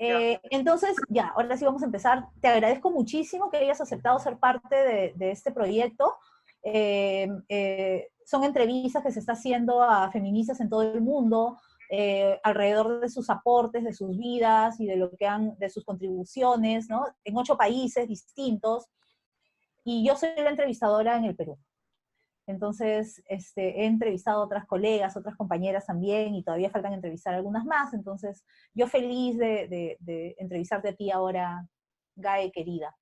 Ya. Entonces, ya, ahora sí vamos a empezar. Te agradezco muchísimo que hayas aceptado ser parte de este proyecto. Son entrevistas que se está haciendo a feministas en todo el mundo, alrededor de sus aportes, de sus vidas y de lo que de sus contribuciones, ¿no? En 8 países distintos. Y yo soy la entrevistadora en el Perú. Entonces, he entrevistado a otras colegas, otras compañeras también, y todavía faltan entrevistar algunas más. Entonces, yo feliz de entrevistarte a ti ahora, Gae, querida.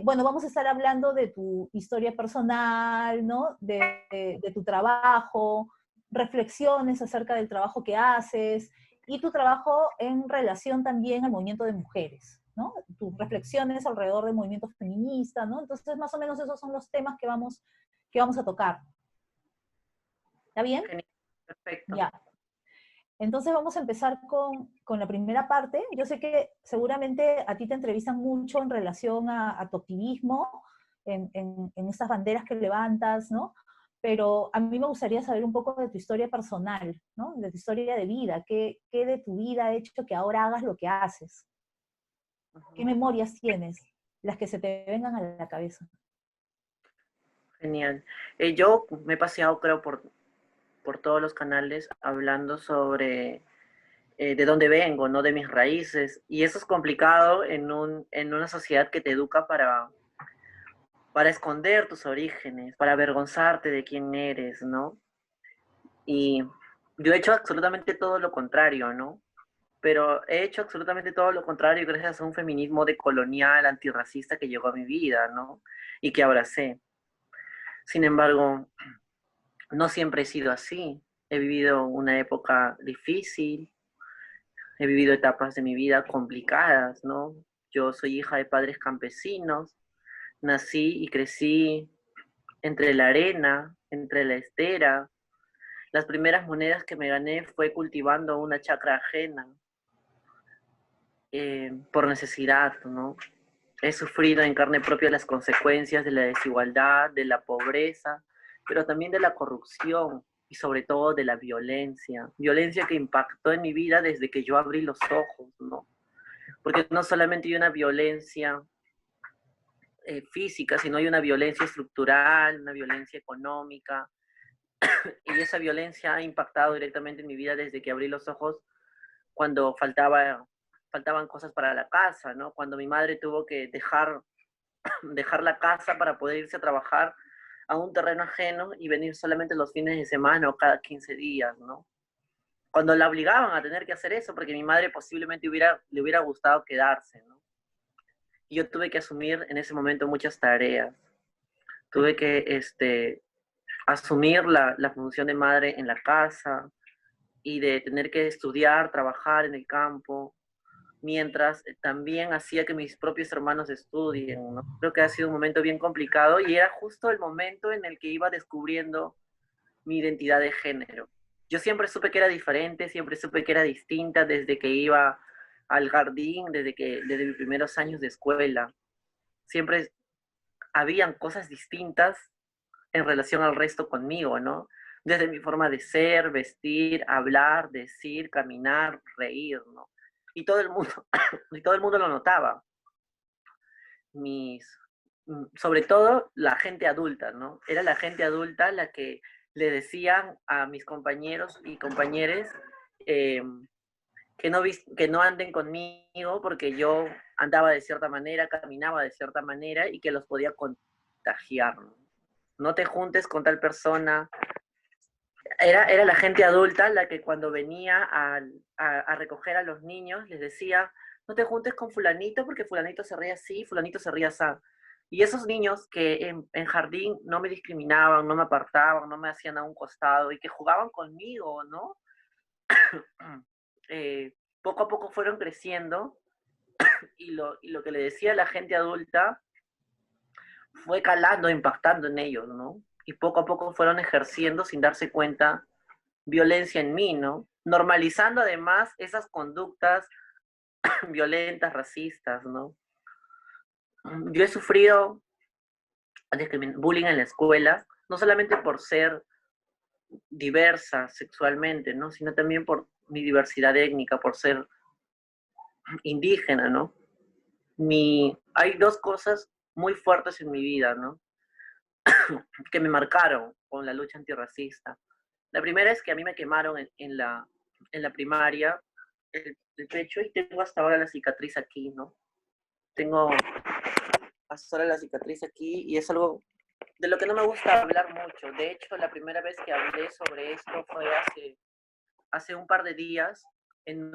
Bueno, vamos a estar hablando de tu historia personal, ¿no? De tu trabajo, reflexiones acerca del trabajo que haces, y tu trabajo en relación también al movimiento de mujeres, ¿no? Tus reflexiones alrededor del movimiento feminista, ¿no? Entonces, más o menos esos son los temas que vamos a tocar. ¿Está bien? Genial, perfecto. Ya. Entonces vamos a empezar con la primera parte. Yo sé que seguramente a ti te entrevistan mucho en relación a tu activismo, en estas banderas que levantas, ¿no? Pero a mí me gustaría saber un poco de tu historia personal, ¿no? De tu historia de vida. ¿Qué de tu vida ha hecho que ahora hagas lo que haces? ¿Qué Ujú. memorias tienes? Las que se te vengan a la cabeza. Genial. Yo me he paseado, creo, por todos los canales hablando sobre de dónde vengo, ¿no? De mis raíces. Y eso es complicado en una sociedad que te educa para esconder tus orígenes, para avergonzarte de quién eres, ¿no? Y yo he hecho absolutamente todo lo contrario, ¿no? Pero he hecho absolutamente todo lo contrario gracias a un feminismo decolonial, antirracista que llegó a mi vida, ¿no? Y que abracé. Sin embargo, no siempre he sido así. He vivido una época difícil, he vivido etapas de mi vida complicadas, ¿no? Yo soy hija de padres campesinos, nací y crecí entre la arena, entre la estera. Las primeras monedas que me gané fue cultivando una chacra ajena, por necesidad, ¿no? He sufrido en carne propia las consecuencias de la desigualdad, de la pobreza, pero también de la corrupción y sobre todo de la violencia. Violencia que impactó en mi vida desde que yo abrí los ojos, ¿no? Porque no solamente hay una violencia física, sino hay una violencia estructural, una violencia económica, y esa violencia ha impactado directamente en mi vida desde que abrí los ojos cuando faltaban cosas para la casa, ¿no? Cuando mi madre tuvo que dejar la casa para poder irse a trabajar a un terreno ajeno y venir solamente los fines de semana o cada 15 días, ¿no? Cuando la obligaban a tener que hacer eso, porque mi madre posiblemente le hubiera gustado quedarse, ¿no? Y yo tuve que asumir en ese momento muchas tareas. Tuve que asumir la función de madre en la casa y de tener que estudiar, trabajar en el campo, mientras también hacía que mis propios hermanos estudien, ¿no? Creo que ha sido un momento bien complicado y era justo el momento en el que iba descubriendo mi identidad de género. Yo siempre supe que era diferente, siempre supe que era distinta desde que iba al jardín, desde mis primeros años de escuela. Siempre habían cosas distintas en relación al resto conmigo, ¿no? Desde mi forma de ser, vestir, hablar, decir, caminar, reír, ¿no? Y todo el mundo, y todo el mundo lo notaba. Sobre todo la gente adulta, ¿no? Era la gente adulta la que le decían a mis compañeros y compañeras eh, que no anden conmigo porque yo andaba de cierta manera, caminaba de cierta manera y que los podía contagiar, ¿no? No te juntes con tal persona. Era la gente adulta la que cuando venía a recoger a los niños les decía, no te juntes con fulanito porque fulanito se ríe así, fulanito se ríe así. Y esos niños que en jardín no me discriminaban, no me apartaban, no me hacían a un costado y que jugaban conmigo, ¿no? Poco a poco fueron creciendo y lo que le decía a la gente adulta fue calando, impactando en ellos, ¿no? Y poco a poco fueron ejerciendo sin darse cuenta violencia en mí, ¿no? Normalizando además esas conductas violentas, racistas, ¿no? Yo he sufrido bullying en la escuela, no solamente por ser diversa sexualmente, ¿no? Sino también por mi diversidad étnica, por ser indígena, ¿no? Hay dos cosas muy fuertes en mi vida, ¿no? Que me marcaron con la lucha antirracista. La primera es que a mí me quemaron en la primaria el pecho y tengo hasta ahora la cicatriz aquí, ¿no? Tengo hasta ahora la cicatriz aquí y es algo de lo que no me gusta hablar mucho. De hecho, la primera vez que hablé sobre esto fue hace un par de días en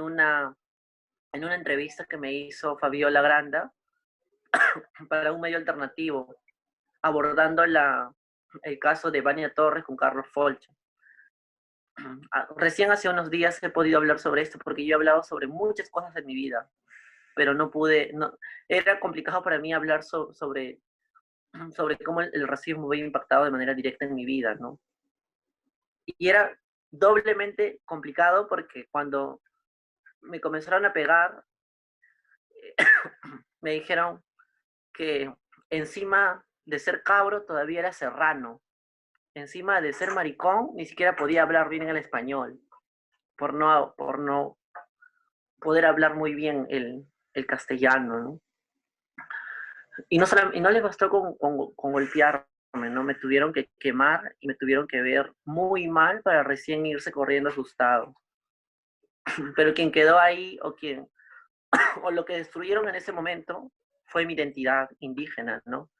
en una entrevista que me hizo Fabiola Granda para un medio alternativo, abordando el caso de Vania Torres con Carlos Folch. Recién hace unos días he podido hablar sobre esto porque yo he hablado sobre muchas cosas en mi vida, pero no pude, no, era complicado para mí hablar sobre cómo el racismo había impactado de manera directa en mi vida, ¿no? Y era doblemente complicado porque cuando me comenzaron a pegar, me dijeron que encima de ser cabro todavía era serrano, encima de ser maricón ni siquiera podía hablar bien el español, por no poder hablar muy bien el castellano, ¿no? Y no les bastó con golpearme, ¿no? Me tuvieron que quemar y me tuvieron que ver muy mal para recién irse corriendo asustados. Pero quien quedó ahí o lo que destruyeron en ese momento fue mi identidad indígena, ¿no?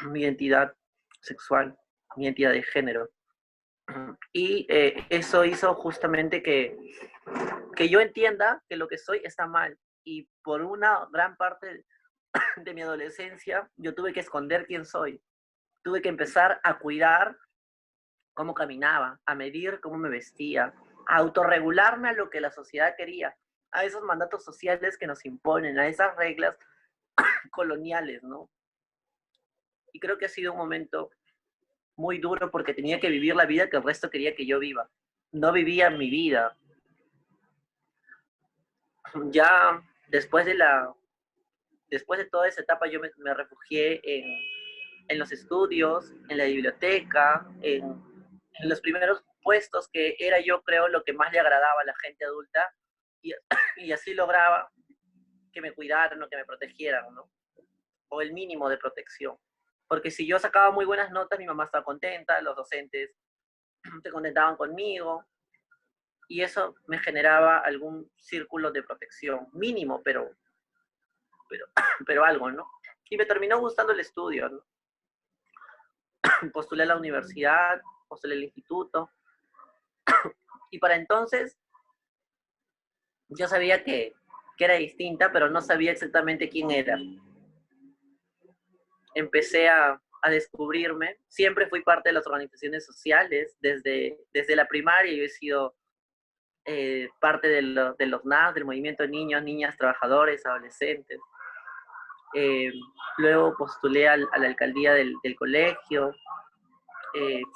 Mi identidad sexual, mi identidad de género. Y eso hizo justamente que yo entienda que lo que soy está mal. Y por una gran parte de mi adolescencia, yo tuve que esconder quién soy. Tuve que empezar a cuidar cómo caminaba, a medir cómo me vestía, a autorregularme a lo que la sociedad quería, a esos mandatos sociales que nos imponen, a esas reglas coloniales, ¿no? Y creo que ha sido un momento muy duro porque tenía que vivir la vida que el resto quería que yo viva. No vivía mi vida. Ya después después de toda esa etapa yo me refugié en los estudios, en la biblioteca, en los primeros puestos que era yo creo lo que más le agradaba a la gente adulta y, y así lograba que me cuidaran o que me protegieran, ¿no? O el mínimo de protección. Porque si yo sacaba muy buenas notas, mi mamá estaba contenta, los docentes se contentaban conmigo y eso me generaba algún círculo de protección, mínimo, pero, pero algo, ¿no? Y me terminó gustando el estudio, ¿no? Postulé a la universidad, postulé al instituto y para entonces yo sabía que era distinta, pero no sabía exactamente quién era. Empecé a descubrirme. Siempre fui parte de las organizaciones sociales. Desde la primaria yo he sido parte de los NAS, del movimiento de niños, niñas, trabajadores, adolescentes. Eh, Luego postulé a la alcaldía del colegio.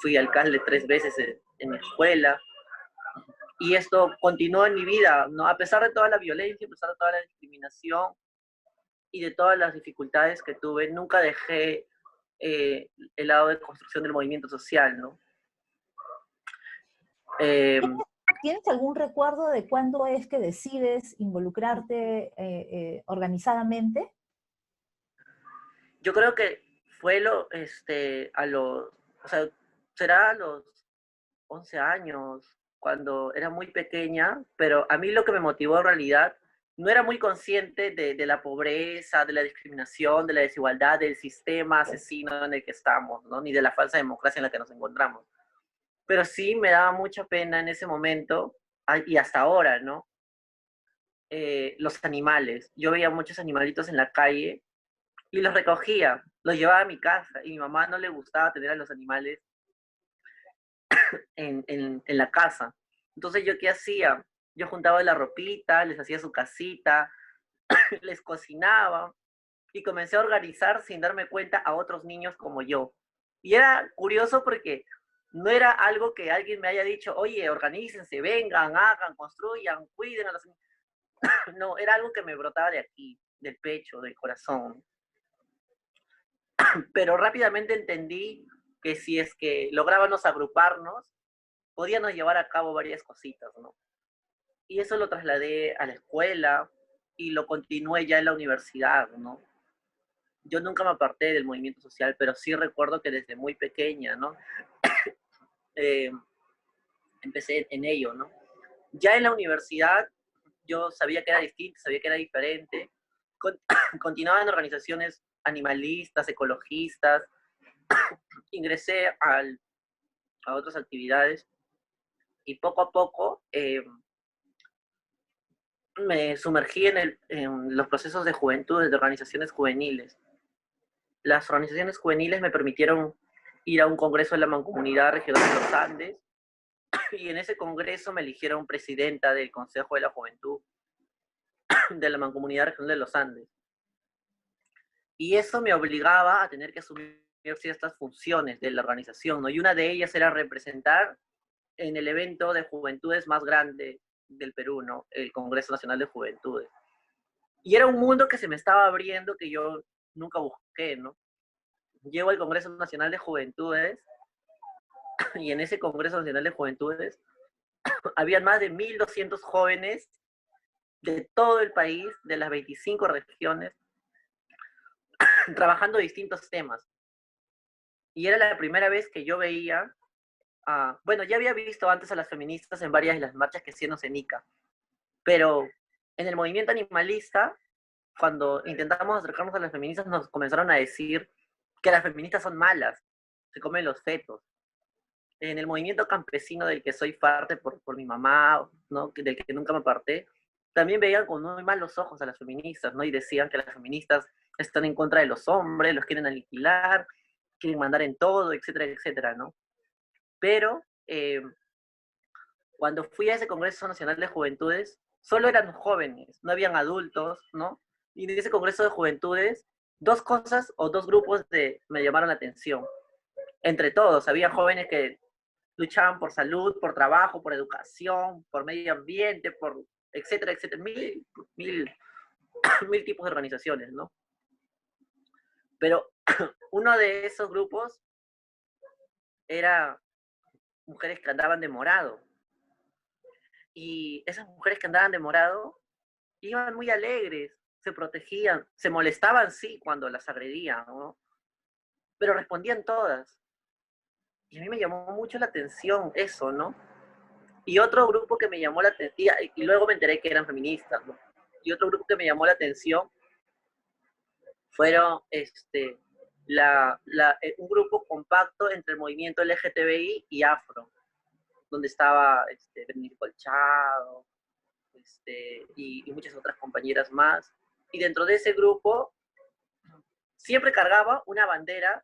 Fui alcalde 3 veces en mi escuela. Y esto continuó en mi vida, ¿no? A pesar de toda la violencia, a pesar de toda la discriminación y de todas las dificultades que tuve, nunca dejé el lado de construcción del movimiento social, ¿no? Eh, ¿Tienes algún recuerdo de cuándo es que decides involucrarte organizadamente? yo creo que fue o sea, será a los 11 años, cuando era muy pequeña, pero a mí lo que me motivó en realidad no era muy consciente de la pobreza, de la discriminación, de la desigualdad, del sistema asesino en el que estamos, ¿no? Ni de la falsa democracia en la que nos encontramos. Pero sí me daba mucha pena en ese momento, y hasta ahora, ¿no? Los animales. Yo veía muchos animalitos en la calle y los recogía, los llevaba a mi casa, y a mi mamá no le gustaba tener a los animales en la casa. Entonces, ¿yo qué hacía? Yo juntaba la ropita, les hacía su casita, les cocinaba y comencé a organizar sin darme cuenta a otros niños como yo. Y era curioso porque no era algo que alguien me haya dicho, oye, organícense, vengan, hagan, construyan, cuiden a los niños. No, era algo que me brotaba de aquí, del pecho, del corazón. Pero rápidamente entendí que si es que lográbamos agruparnos, podíamos llevar a cabo varias cositas, ¿no? Y eso lo trasladé a la escuela, y lo continué ya en la universidad, ¿no? Yo nunca me aparté del movimiento social, pero sí recuerdo que desde muy pequeña, ¿no? Eh, empecé en ello, ¿no? Ya en la universidad yo sabía que era distinto, sabía que era diferente. Con, continuaba en organizaciones animalistas, ecologistas, ingresé a otras actividades y poco a poco me sumergí en los procesos de juventud, de organizaciones juveniles. Las organizaciones juveniles me permitieron ir a un congreso de la Mancomunidad Regional de los Andes y en ese congreso me eligieron presidenta del Consejo de la Juventud de la Mancomunidad Regional de los Andes. Y eso me obligaba a tener que asumir ciertas funciones de la organización, ¿no? Y una de ellas era representar en el evento de juventudes más grande del Perú, ¿no? El Congreso Nacional de Juventudes. Y era un mundo que se me estaba abriendo que yo nunca busqué, ¿no? Llego al Congreso Nacional de Juventudes y en ese Congreso Nacional de Juventudes habían más de 1.200 jóvenes de todo el país, de las 25 regiones, trabajando distintos temas. Y era la primera vez que yo veía, bueno, ya había visto antes a las feministas en varias de las marchas que hacían en Ica, pero en el movimiento animalista, cuando intentamos acercarnos a las feministas, nos comenzaron a decir que las feministas son malas, se comen los fetos. En el movimiento campesino del que soy parte por mi mamá, ¿no? Del que nunca me aparté, también veían con muy malos ojos a las feministas, ¿no? Y decían que las feministas están en contra de los hombres, los quieren aniquilar, quieren mandar en todo, etcétera, etcétera, ¿no? Pero cuando fui a ese Congreso Nacional de Juventudes, solo eran jóvenes, no habían adultos, ¿no? Y en ese Congreso de Juventudes, dos cosas o dos grupos me llamaron la atención. Entre todos, había jóvenes que luchaban por salud, por trabajo, por educación, por medio ambiente, por etcétera, etcétera, mil, mil tipos de organizaciones, ¿no? Pero uno de esos grupos era mujeres que andaban de morado. Y esas mujeres que andaban de morado iban muy alegres, se protegían, se molestaban, sí, cuando las agredían, ¿no? Pero respondían todas. Y a mí me llamó mucho la atención eso, ¿no? Y otro grupo que me llamó la atención, y luego me enteré que eran feministas, ¿no? Y otro grupo que me llamó la atención fueron un grupo compacto entre el movimiento LGTBI y Afro, donde estaba Bernice Colchado, y muchas otras compañeras más. Y dentro de ese grupo siempre cargaba una bandera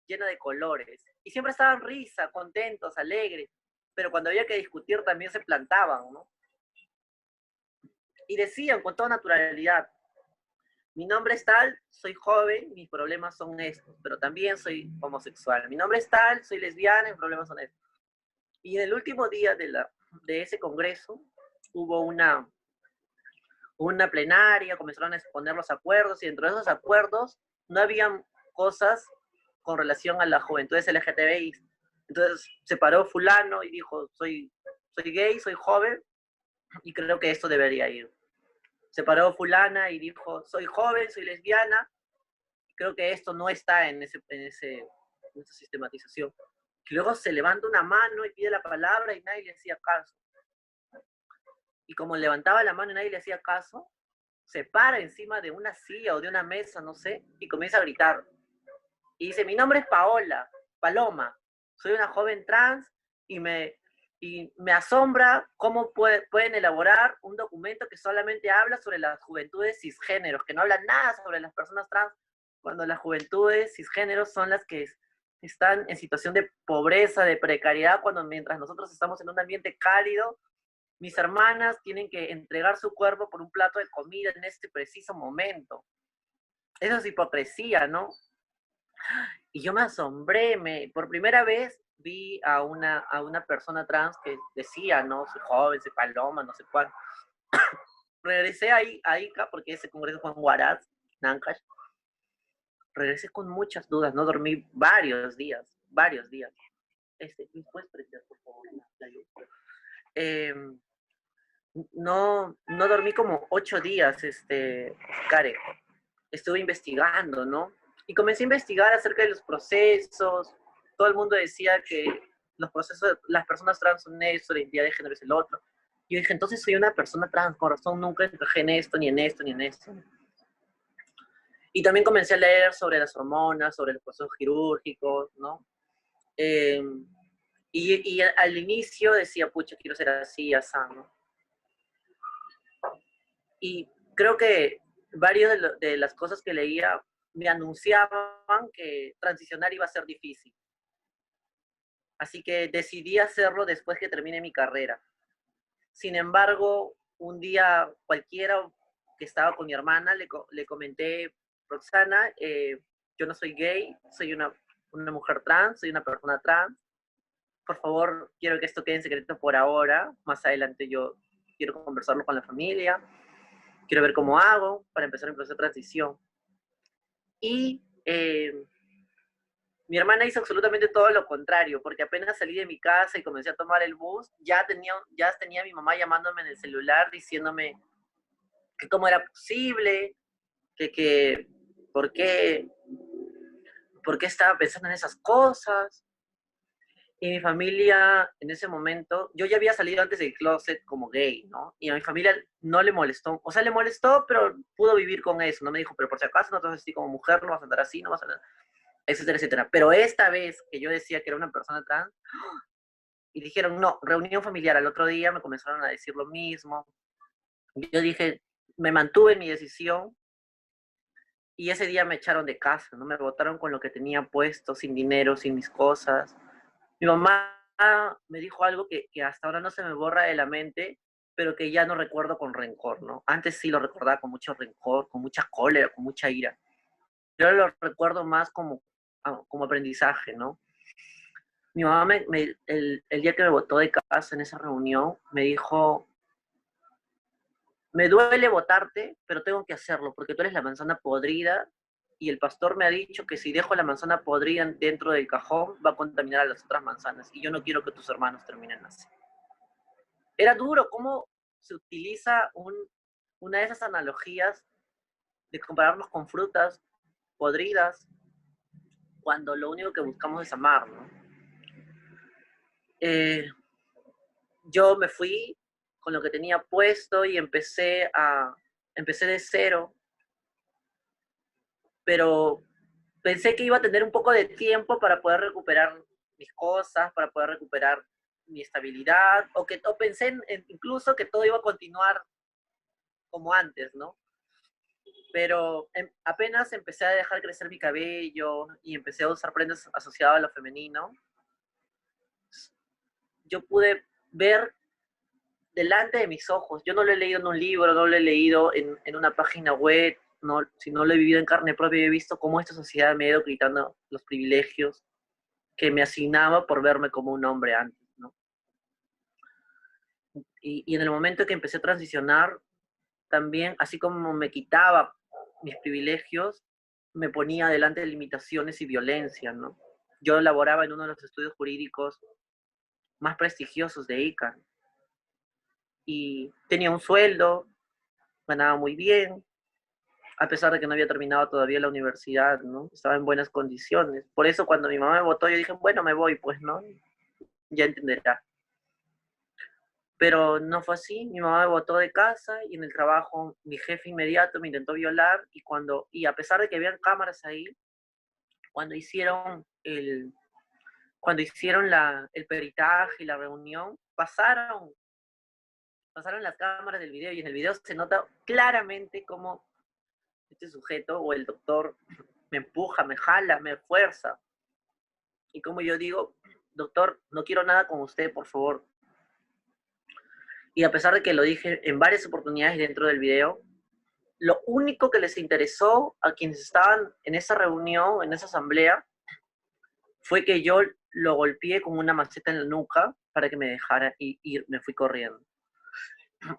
llena de colores. Y siempre estaban risa, contentos, alegres. Pero cuando había que discutir también se plantaban, ¿no? Y decían con toda naturalidad, mi nombre es tal, soy joven, mis problemas son estos, pero también soy homosexual. Mi nombre es tal, soy lesbiana, mis problemas son estos. Y en el último día de ese congreso hubo una plenaria, comenzaron a exponer los acuerdos y dentro de esos acuerdos no habían cosas con relación a las juventudes LGTBI. Entonces se paró fulano y dijo, soy gay, soy joven y creo que esto debería ir. Se paró fulana y dijo, soy joven, soy lesbiana, creo que esto no está en esa sistematización. Y luego se levanta una mano y pide la palabra y nadie le hacía caso. Y como levantaba la mano y nadie le hacía caso, se para encima de una silla o de una mesa, no sé, y comienza a gritar. Y dice, mi nombre es Paloma, soy una joven trans y me asombra cómo pueden elaborar un documento que solamente habla sobre las juventudes cisgéneros, que no habla nada sobre las personas trans, cuando las juventudes cisgéneros son las que están en situación de pobreza, de precariedad, cuando mientras nosotros estamos en un ambiente cálido, mis hermanas tienen que entregar su cuerpo por un plato de comida en este preciso momento. Eso es hipocresía, ¿no? Y yo me asombré, por primera vez vi a una persona trans que decía, ¿no? Soy joven, soy Paloma, no sé cuál. Regresé a Ica, porque ese congreso fue en Huaraz, Nancash. Regresé con muchas dudas, no dormí varios días. ¿Me puedes prender, por favor? no dormí como 8 días, Karen. Estuve investigando, ¿no? Y comencé a investigar acerca de los procesos. Todo el mundo decía que los procesos, las personas trans son esto, la identidad de género es el otro. Y yo dije, entonces soy una persona trans, con razón nunca encajé en esto, ni en esto, ni en esto. Y también comencé a leer sobre las hormonas, sobre los procesos quirúrgicos, ¿no? Eh, y al inicio decía, pucha, quiero ser así, así, ¿no? Y creo que varias de las cosas que leía me anunciaban que transicionar iba a ser difícil. Así que decidí hacerlo después que termine mi carrera. Sin embargo, un día cualquiera que estaba con mi hermana, le comenté, Roxana, yo no soy gay, soy una mujer trans, soy una persona trans. Por favor, quiero que esto quede en secreto por ahora. Más adelante yo quiero conversarlo con la familia. Quiero ver cómo hago para empezar el proceso de transición. Y mi hermana hizo absolutamente todo lo contrario, porque apenas salí de mi casa y comencé a tomar el bus, ya tenía a mi mamá llamándome en el celular diciéndome que cómo era posible, que por qué estaba pensando en esas cosas. Y mi familia, en ese momento, yo ya había salido antes del closet como gay, ¿no? Y a mi familia no le molestó, o sea, le molestó, pero pudo vivir con eso, no me dijo, pero por si acaso no te vas a así como mujer, no vas a andar así, no vas a andar, etcétera, etcétera. Pero esta vez que yo decía que era una persona trans, y dijeron, no, reunión familiar, al otro día me comenzaron a decir lo mismo. Yo dije, me mantuve en mi decisión, y ese día me echaron de casa, ¿no? Me botaron con lo que tenía puesto, sin dinero, sin mis cosas. Mi mamá me dijo algo que hasta ahora no se me borra de la mente, pero que ya no recuerdo con rencor, ¿no? Antes sí lo recordaba con mucho rencor, con mucha cólera, con mucha ira. Yo lo recuerdo más como aprendizaje, ¿no? Mi mamá, el día que me botó de casa en esa reunión, me dijo, me duele votarte, pero tengo que hacerlo, porque tú eres la manzana podrida, y el pastor me ha dicho que si dejo la manzana podrida dentro del cajón, va a contaminar a las otras manzanas, y yo no quiero que tus hermanos terminen así. Era duro cómo se utiliza una de esas analogías de compararnos con frutas podridas cuando lo único que buscamos es amar, ¿no? Eh, yo me fui con lo que tenía puesto y empecé de cero, pero pensé que iba a tener un poco de tiempo para poder recuperar mis cosas, para poder recuperar mi estabilidad, o pensé incluso que todo iba a continuar como antes, ¿no? Pero apenas empecé a dejar crecer mi cabello y empecé a usar prendas asociadas a lo femenino, yo pude ver delante de mis ojos. Yo no lo he leído en un libro, no lo he leído en una página web, no, sino lo he vivido en carne propia y he visto cómo esta sociedad me ha ido quitando los privilegios que me asignaba por verme como un hombre antes, ¿no? Y en el momento que empecé a transicionar, también, así como me quitaba mis privilegios, me ponía delante de limitaciones y violencia, ¿no? Yo laboraba en uno de los estudios jurídicos más prestigiosos de ICANN y tenía un sueldo, ganaba muy bien, a pesar de que no había terminado todavía la universidad, ¿no? Estaba en buenas condiciones. Por eso cuando mi mamá me votó, yo dije, bueno, me voy, pues, ¿no? Ya entenderá. Pero no fue así, mi mamá me botó de casa y en el trabajo mi jefe inmediato me intentó violar y a pesar de que habían cámaras ahí, cuando hicieron el peritaje y la reunión, pasaron las cámaras del video y en el video se nota claramente cómo este sujeto o el doctor me empuja, me jala, me fuerza. Y como yo digo, doctor, no quiero nada con usted, por favor. Y a pesar de que lo dije en varias oportunidades dentro del video, lo único que les interesó a quienes estaban en esa reunión, en esa asamblea, fue que yo lo golpeé con una maceta en la nuca para que me dejara y me fui corriendo.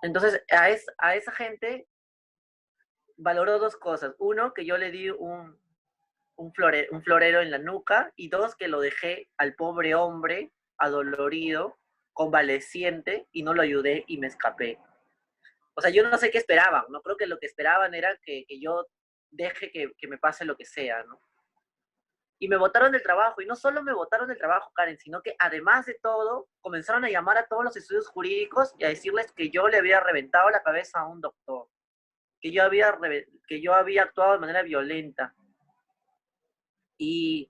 Entonces, a esa gente valoró dos cosas. Uno, que yo le di un florero en la nuca, y dos, que lo dejé al pobre hombre adolorido, convaleciente, y no lo ayudé y me escapé. O sea, yo no sé qué esperaban, ¿no? Creo que lo que esperaban era que yo deje que me pase lo que sea, ¿no? Y me botaron del trabajo, y no solo me botaron del trabajo, Karen, sino que además de todo, comenzaron a llamar a todos los estudios jurídicos y a decirles que yo le había reventado la cabeza a un doctor, que yo había actuado de manera violenta. Y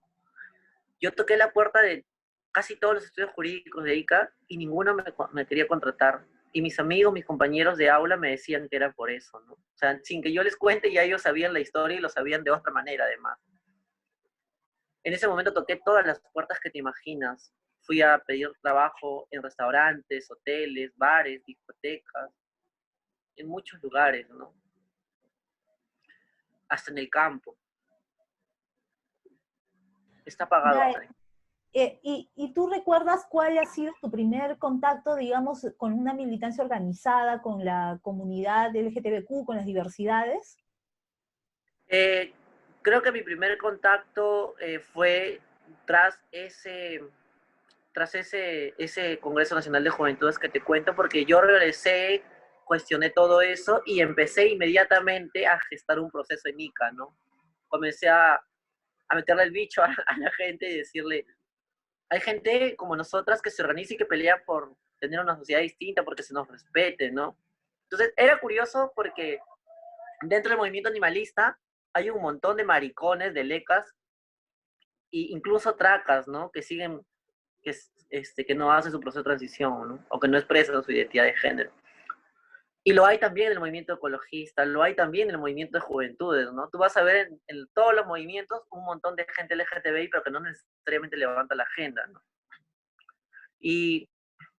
yo toqué la puerta de casi todos los estudios jurídicos de ICA y ninguno me quería contratar. Y mis amigos, mis compañeros de aula me decían que era por eso, ¿no? O sea, sin que yo les cuente, ya ellos sabían la historia y lo sabían de otra manera, además. En ese momento toqué todas las puertas que te imaginas. Fui a pedir trabajo en restaurantes, hoteles, bares, discotecas, en muchos lugares, ¿no? Hasta en el campo. Está pagado, Ya, Karen. y tú recuerdas cuál ha sido tu primer contacto, digamos, con una militancia organizada, con la comunidad LGTBQ, con las diversidades? Eh, Creo que mi primer contacto fue tras ese Congreso Nacional de Juventudes que te cuento, porque yo regresé, cuestioné todo eso y empecé inmediatamente a gestar un proceso en ICA, ¿no? Comencé a meterle el bicho a la gente y decirle, hay gente como nosotras que se organiza y que pelea por tener una sociedad distinta, porque se nos respete, ¿no? Entonces, era curioso porque dentro del movimiento animalista hay un montón de maricones, de lecas, e incluso tracas, ¿no? Que siguen, que no hacen su proceso de transición, ¿no? O que no expresan su identidad de género. Y lo hay también en el movimiento ecologista, lo hay también en el movimiento de juventudes, ¿no? Tú vas a ver en todos los movimientos un montón de gente LGTBI, pero que no necesariamente levanta la agenda, ¿no? Y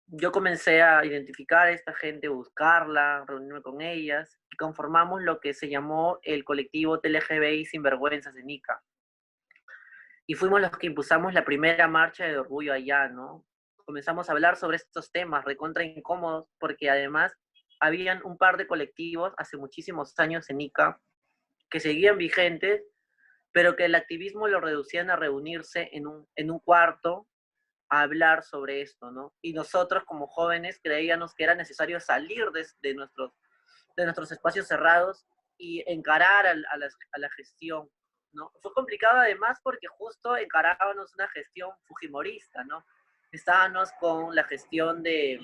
yo comencé a identificar a esta gente, buscarla, reunirme con ellas, y conformamos lo que se llamó el colectivo TLGBI Sinvergüenzas de Nica. Y fuimos los que impulsamos la primera marcha de orgullo allá, ¿no? Comenzamos a hablar sobre estos temas recontra incómodos, porque además habían un par de colectivos hace muchísimos años en Ica que seguían vigentes, pero que el activismo lo reducían a reunirse en un cuarto a hablar sobre esto, ¿no? Y nosotros como jóvenes creíamos que era necesario salir de nuestros espacios cerrados y encarar a la gestión, ¿no? Fue complicado además porque justo encarábamos una gestión fujimorista, ¿no? Estábamos con la gestión de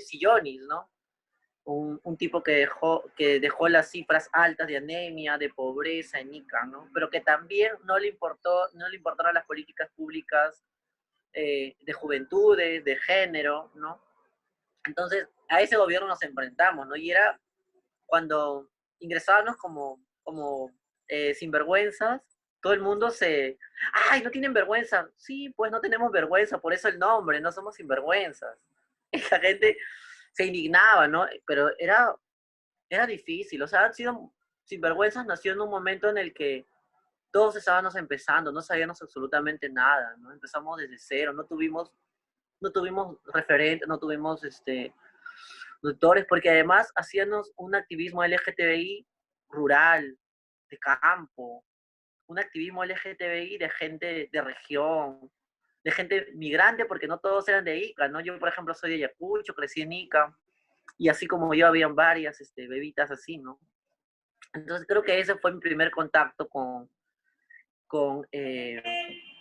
Sillonis, ¿no? Un tipo que dejó las cifras altas de anemia, de pobreza en Ica, ¿no? Pero que también no le importaron las políticas públicas de juventudes, de género, ¿no? Entonces, a ese gobierno nos enfrentamos, ¿no? Y era cuando ingresábamos como sinvergüenzas, todo el mundo ¡ay, no tienen vergüenza! Sí, pues no tenemos vergüenza, por eso el nombre, no somos sinvergüenzas. Y la gente se indignaba, ¿no? Pero era difícil, o sea, han sido sinvergüenzas, nació en un momento en el que todos estábamos empezando, no sabíamos absolutamente nada, ¿no? Empezamos desde cero, no tuvimos referentes, no tuvimos doctores, porque además hacíamos un activismo LGTBI rural, de campo, un activismo LGTBI de gente de región, de gente migrante, porque no todos eran de Ica, ¿no? Yo, por ejemplo, soy de Ayacucho, crecí en Ica, y así como yo, habían varias bebitas así, ¿no? Entonces creo que ese fue mi primer contacto con, eh,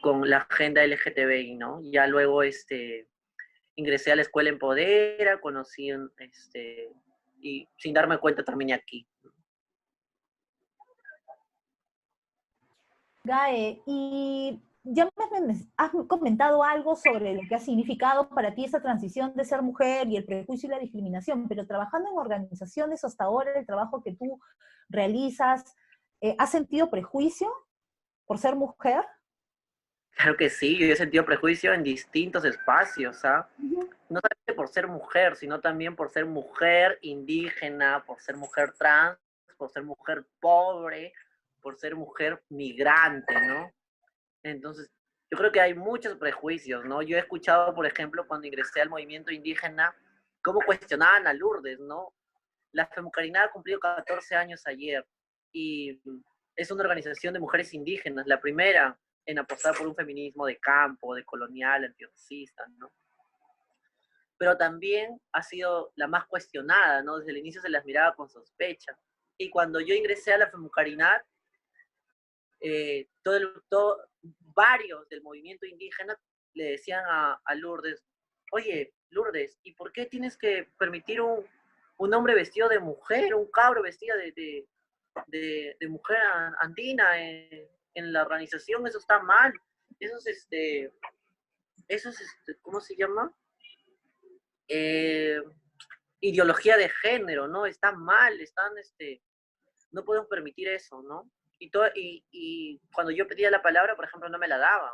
con la agenda LGTBI, ¿no? Ya luego ingresé a la escuela Empodera, conocí, y sin darme cuenta terminé aquí. Gae, y ya me has comentado algo sobre lo que ha significado para ti esa transición de ser mujer y el prejuicio y la discriminación, pero trabajando en organizaciones hasta ahora, el trabajo que tú realizas, ¿has sentido prejuicio por ser mujer? Claro que sí, yo he sentido prejuicio en distintos espacios, ¿ah? Ujú. No solamente por ser mujer, sino también por ser mujer indígena, por ser mujer trans, por ser mujer pobre, por ser mujer migrante, ¿no? Entonces, yo creo que hay muchos prejuicios, ¿no? Yo he escuchado, por ejemplo, cuando ingresé al movimiento indígena, cómo cuestionaban a Lourdes, ¿no? La Femucarina ha cumplido 14 años ayer y es una organización de mujeres indígenas, la primera en apostar por un feminismo de campo, de colonial, antirracista, ¿no? pero también ha sido la más cuestionada, ¿no? Desde el inicio se las miraba con sospecha. Y cuando yo ingresé a la FEMUCARINAT, varios del movimiento indígena le decían a Lourdes, oye, Lourdes, ¿y por qué tienes que permitir un hombre vestido de mujer, un cabro vestido de mujer andina en la organización? Eso está mal. Eso es, ¿cómo se llama? Eh, Ideología de género, ¿no? Está mal, no podemos permitir eso, ¿no? Y cuando yo pedía la palabra, por ejemplo, no me la daban.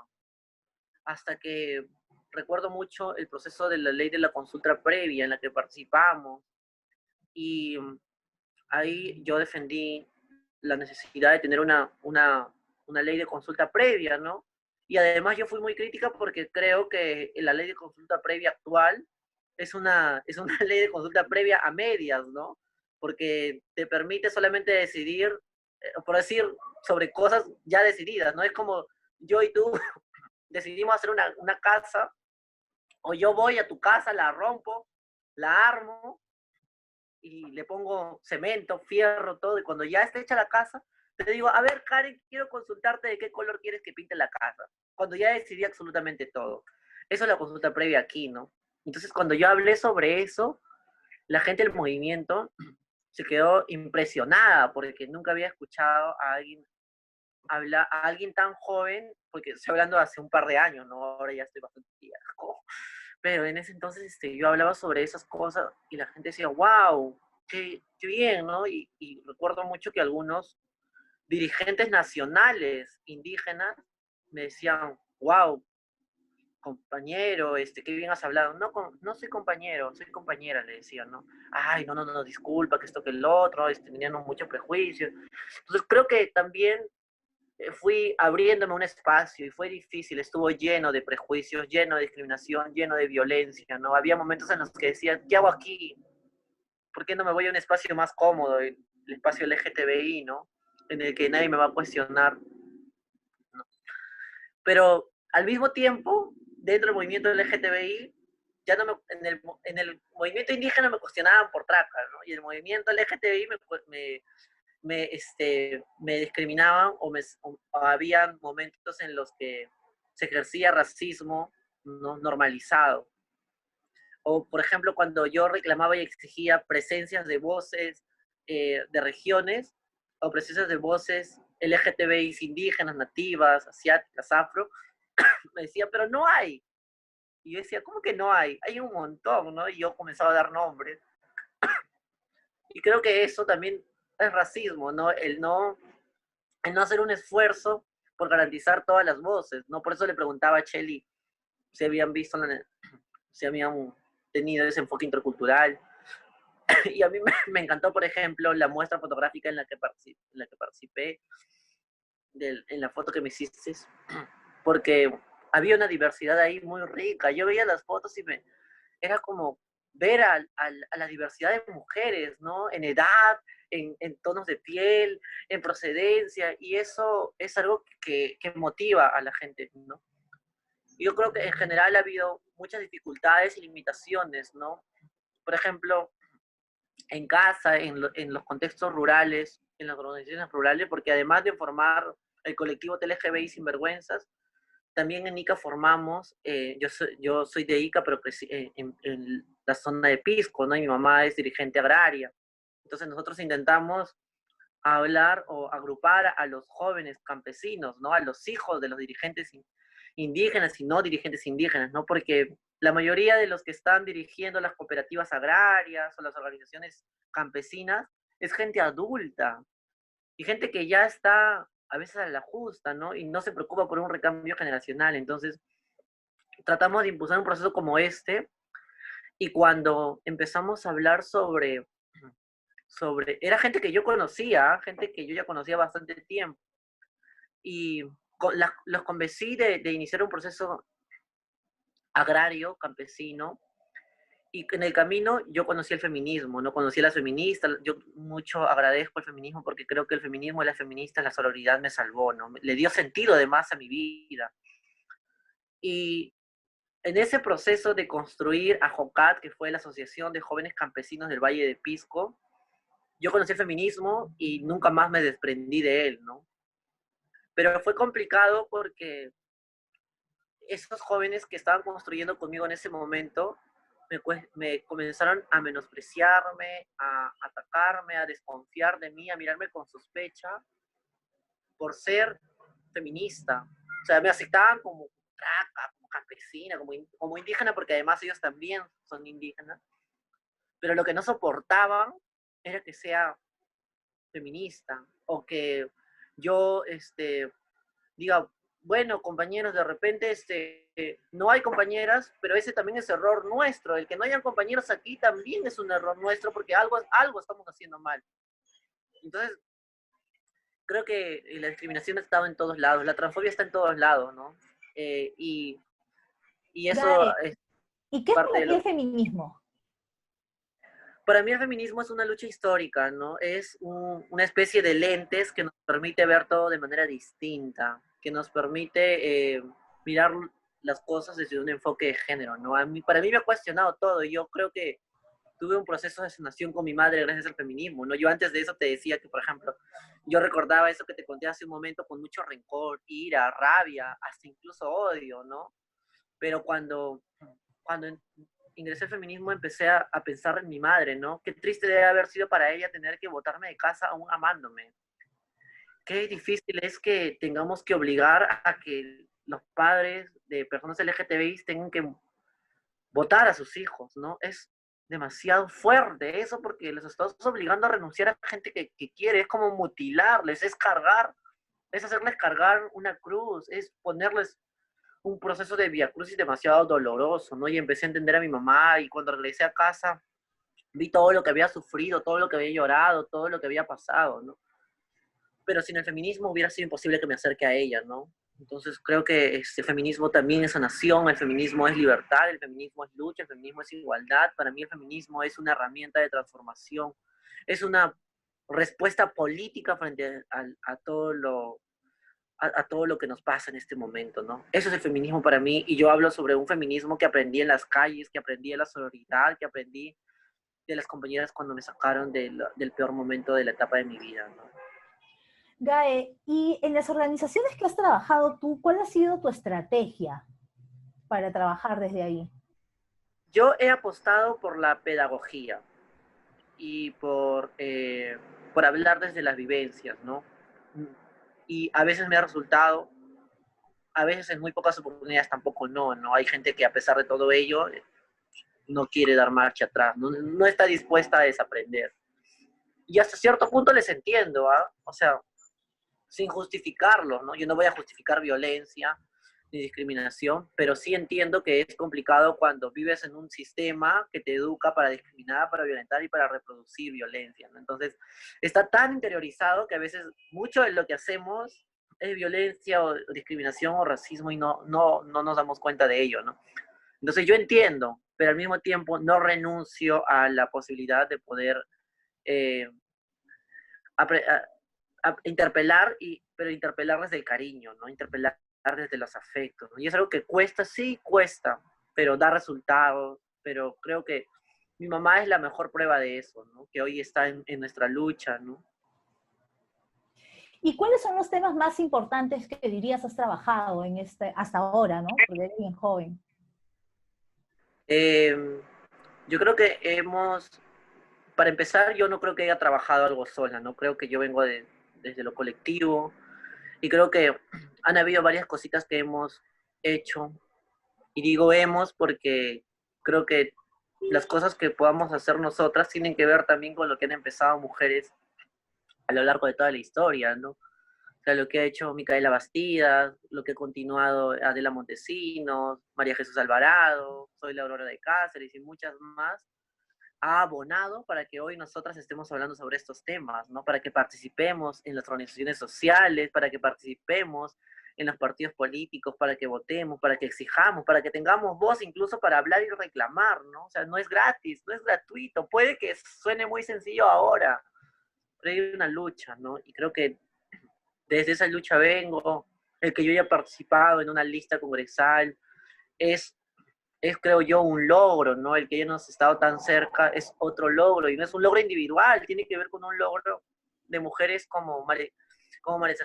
Hasta que recuerdo mucho el proceso de la ley de la consulta previa en la que participamos. Y ahí yo defendí la necesidad de tener una ley de consulta previa, ¿no? Y además yo fui muy crítica porque creo que la ley de consulta previa actual es una ley de consulta previa a medias, ¿no? Porque te permite solamente decidir, por decir, sobre cosas ya decididas, ¿no? Es como yo y tú decidimos hacer una casa, o yo voy a tu casa, la rompo, la armo, y le pongo cemento, fierro, todo, y cuando ya esté hecha la casa, te digo, a ver, Karen, quiero consultarte de qué color quieres que pinte la casa, cuando ya decidí absolutamente todo. Eso es la consulta previa aquí, ¿no? Entonces, cuando yo hablé sobre eso, la gente del movimiento se quedó impresionada, porque nunca había escuchado a alguien tan joven, porque estoy hablando de hace un par de años, ¿no? Ahora ya estoy bastante viejo. Pero en ese entonces yo hablaba sobre esas cosas y la gente decía, wow, qué bien, ¿no? Y recuerdo mucho que algunos dirigentes nacionales indígenas me decían, wow, compañero, qué bien has hablado. No, no soy compañero, soy compañera, le decían, ¿no? Ay, no, disculpa, que esto, que el otro, tenían mucho prejuicio. Entonces creo que también fui abriéndome un espacio y fue difícil, estuvo lleno de prejuicios, lleno de discriminación, lleno de violencia, ¿no? Había momentos en los que decía, ¿qué hago aquí? ¿Por qué no me voy a un espacio más cómodo, el espacio LGTBI, ¿no? En el que nadie me va a cuestionar, ¿no? Pero al mismo tiempo, dentro del movimiento LGTBI, ya no en el movimiento indígena me cuestionaban por traca, ¿no? Y el movimiento LGTBI me discriminaban o había momentos en los que se ejercía racismo, ¿no? Normalizado. O, por ejemplo, cuando yo reclamaba y exigía presencias de voces de regiones o presencias de voces LGTBI indígenas, nativas, asiáticas, afro, me decían, pero no hay. Y yo decía, ¿cómo que no hay? Hay un montón, ¿no? Y yo comenzaba a dar nombres. Y creo que eso también es racismo, ¿no? El no hacer un esfuerzo por garantizar todas las voces, ¿no? Por eso le preguntaba a Chely si habían visto, si habían tenido ese enfoque intercultural. Y a mí me encantó, por ejemplo, la muestra fotográfica en la que participé en la foto que me hiciste, porque había una diversidad ahí muy rica. Yo veía las fotos y era como ver a la diversidad de mujeres, ¿no? En edad, en tonos de piel, en procedencia, y eso es algo que motiva a la gente, ¿no? Yo creo que en general ha habido muchas dificultades y limitaciones, ¿no? Por ejemplo, en casa, en los contextos rurales, en las organizaciones rurales, porque además de formar el colectivo TLGBI Sinvergüenzas, también en ICA formamos, yo soy de ICA, pero crecí en la zona de Pisco, ¿no? Y mi mamá es dirigente agraria. Entonces nosotros intentamos hablar o agrupar a los jóvenes campesinos, ¿no? A los hijos de los dirigentes indígenas y no dirigentes indígenas, ¿no? Porque la mayoría de los que están dirigiendo las cooperativas agrarias o las organizaciones campesinas es gente adulta y gente que ya está a veces a la justa, ¿no? Y no se preocupa por un recambio generacional. Entonces, tratamos de impulsar un proceso como este y cuando empezamos a hablar era gente que yo conocía, gente que yo ya conocía bastante tiempo y los convencí de iniciar un proceso agrario, campesino, y en el camino yo conocí el feminismo, no conocí a las feministas, yo mucho agradezco el feminismo porque creo que el feminismo y las feministas, la sororidad me salvó, ¿no? Le dio sentido además a mi vida. Y en ese proceso de construir a JOCAT, que fue la Asociación de Jóvenes Campesinos del Valle de Pisco, yo conocí el feminismo y nunca más me desprendí de él, ¿no? Pero fue complicado porque esos jóvenes que estaban construyendo conmigo en ese momento me comenzaron a menospreciarme, a atacarme, a desconfiar de mí, a mirarme con sospecha por ser feminista. O sea, me aceptaban como traca, como campesina, como indígena, porque además ellos también son indígenas. Pero lo que no soportaban era que sea feminista o que yo diga, bueno, compañeros, de repente no hay compañeras, pero ese también es error nuestro. El que no hayan compañeros aquí también es un error nuestro porque algo estamos haciendo mal. Entonces, creo que la discriminación ha estado en todos lados, la transfobia está en todos lados, ¿no? Eh, y, y eso Gae, es ¿y qué es parte para de ti lo el que... feminismo? Para mí el feminismo es una lucha histórica, ¿no? Es una especie de lentes que nos permite ver todo de manera distinta, que nos permite mirar las cosas desde un enfoque de género, ¿no? Para mí me ha cuestionado todo. Yo creo que tuve un proceso de sanación con mi madre gracias al feminismo, ¿no? Yo antes de eso te decía que, por ejemplo, yo recordaba eso que te conté hace un momento con mucho rencor, ira, rabia, hasta incluso odio, ¿no? Pero cuando ingresé al feminismo empecé a pensar en mi madre, ¿no? Qué triste debe haber sido para ella tener que botarme de casa aún amándome. Qué difícil es que tengamos que obligar a que los padres de personas LGTBI tengan que votar a sus hijos, ¿no? Es demasiado fuerte eso porque les estás obligando a renunciar a gente que quiere, es como mutilarles, es cargar, es hacerles cargar una cruz, es ponerles un proceso de viacrucis demasiado doloroso, ¿no? Y empecé a entender a mi mamá y cuando regresé a casa vi todo lo que había sufrido, todo lo que había llorado, todo lo que había pasado, ¿no? Pero sin el feminismo hubiera sido imposible que me acerque a ella, ¿no? Entonces creo que este feminismo también es sanación, el feminismo es libertad, el feminismo es lucha, el feminismo es igualdad. Para mí el feminismo es una herramienta de transformación, es una respuesta política frente a todo lo que nos pasa en este momento, ¿no? Eso es el feminismo para mí y yo hablo sobre un feminismo que aprendí en las calles, que aprendí en la sororidad, que aprendí de las compañeras cuando me sacaron del peor momento de la etapa de mi vida, ¿no? Gae, y en las organizaciones que has trabajado tú, ¿cuál ha sido tu estrategia para trabajar desde ahí? Yo he apostado por la pedagogía y por hablar desde las vivencias, ¿no? Y a veces me ha resultado, a veces en muy pocas oportunidades tampoco no, ¿no? Hay gente que a pesar de todo ello no quiere dar marcha atrás, no está dispuesta a desaprender. Y hasta cierto punto les entiendo, ¿ah? O sea, sin justificarlo, ¿no? Yo no voy a justificar violencia ni discriminación, pero sí entiendo que es complicado cuando vives en un sistema que te educa para discriminar, para violentar y para reproducir violencia, ¿no? Entonces, está tan interiorizado que a veces mucho de lo que hacemos es violencia o discriminación o racismo y no nos damos cuenta de ello, ¿no? Entonces, yo entiendo, pero al mismo tiempo no renuncio a la posibilidad de poder eh, a interpelar, pero interpelar desde el cariño, ¿no? Interpelar desde los afectos, ¿no? Y es algo que cuesta, sí cuesta, pero da resultados, pero creo que mi mamá es la mejor prueba de eso, ¿no? Que hoy está en nuestra lucha, ¿no? ¿Y cuáles son los temas más importantes que dirías has trabajado en hasta ahora, ¿no? Porque eres bien joven. Eh, yo creo que para empezar, yo no creo que haya trabajado algo sola, ¿no? Creo que yo vengo desde lo colectivo y creo que han habido varias cositas que hemos hecho. Y digo hemos porque creo que las cosas que podamos hacer nosotras tienen que ver también con lo que han empezado mujeres a lo largo de toda la historia, ¿no? O sea, lo que ha hecho Micaela Bastidas, lo que ha continuado Adela Montesinos, María Jesús Alvarado, Soy la Aurora de Cáceres y muchas más, ha abonado para que hoy nosotras estemos hablando sobre estos temas, ¿no? Para que participemos en las organizaciones sociales, para que participemos en los partidos políticos, para que votemos, para que exijamos, para que tengamos voz incluso para hablar y reclamar, ¿no? O sea, no es gratis, no es gratuito, puede que suene muy sencillo ahora, pero hay una lucha, ¿no? Y creo que desde esa lucha vengo, el que yo haya participado en una lista congresal, es es, creo yo, un logro, ¿no? El que hayamos estado tan cerca es otro logro, y no es un logro individual, tiene que ver con un logro de mujeres como María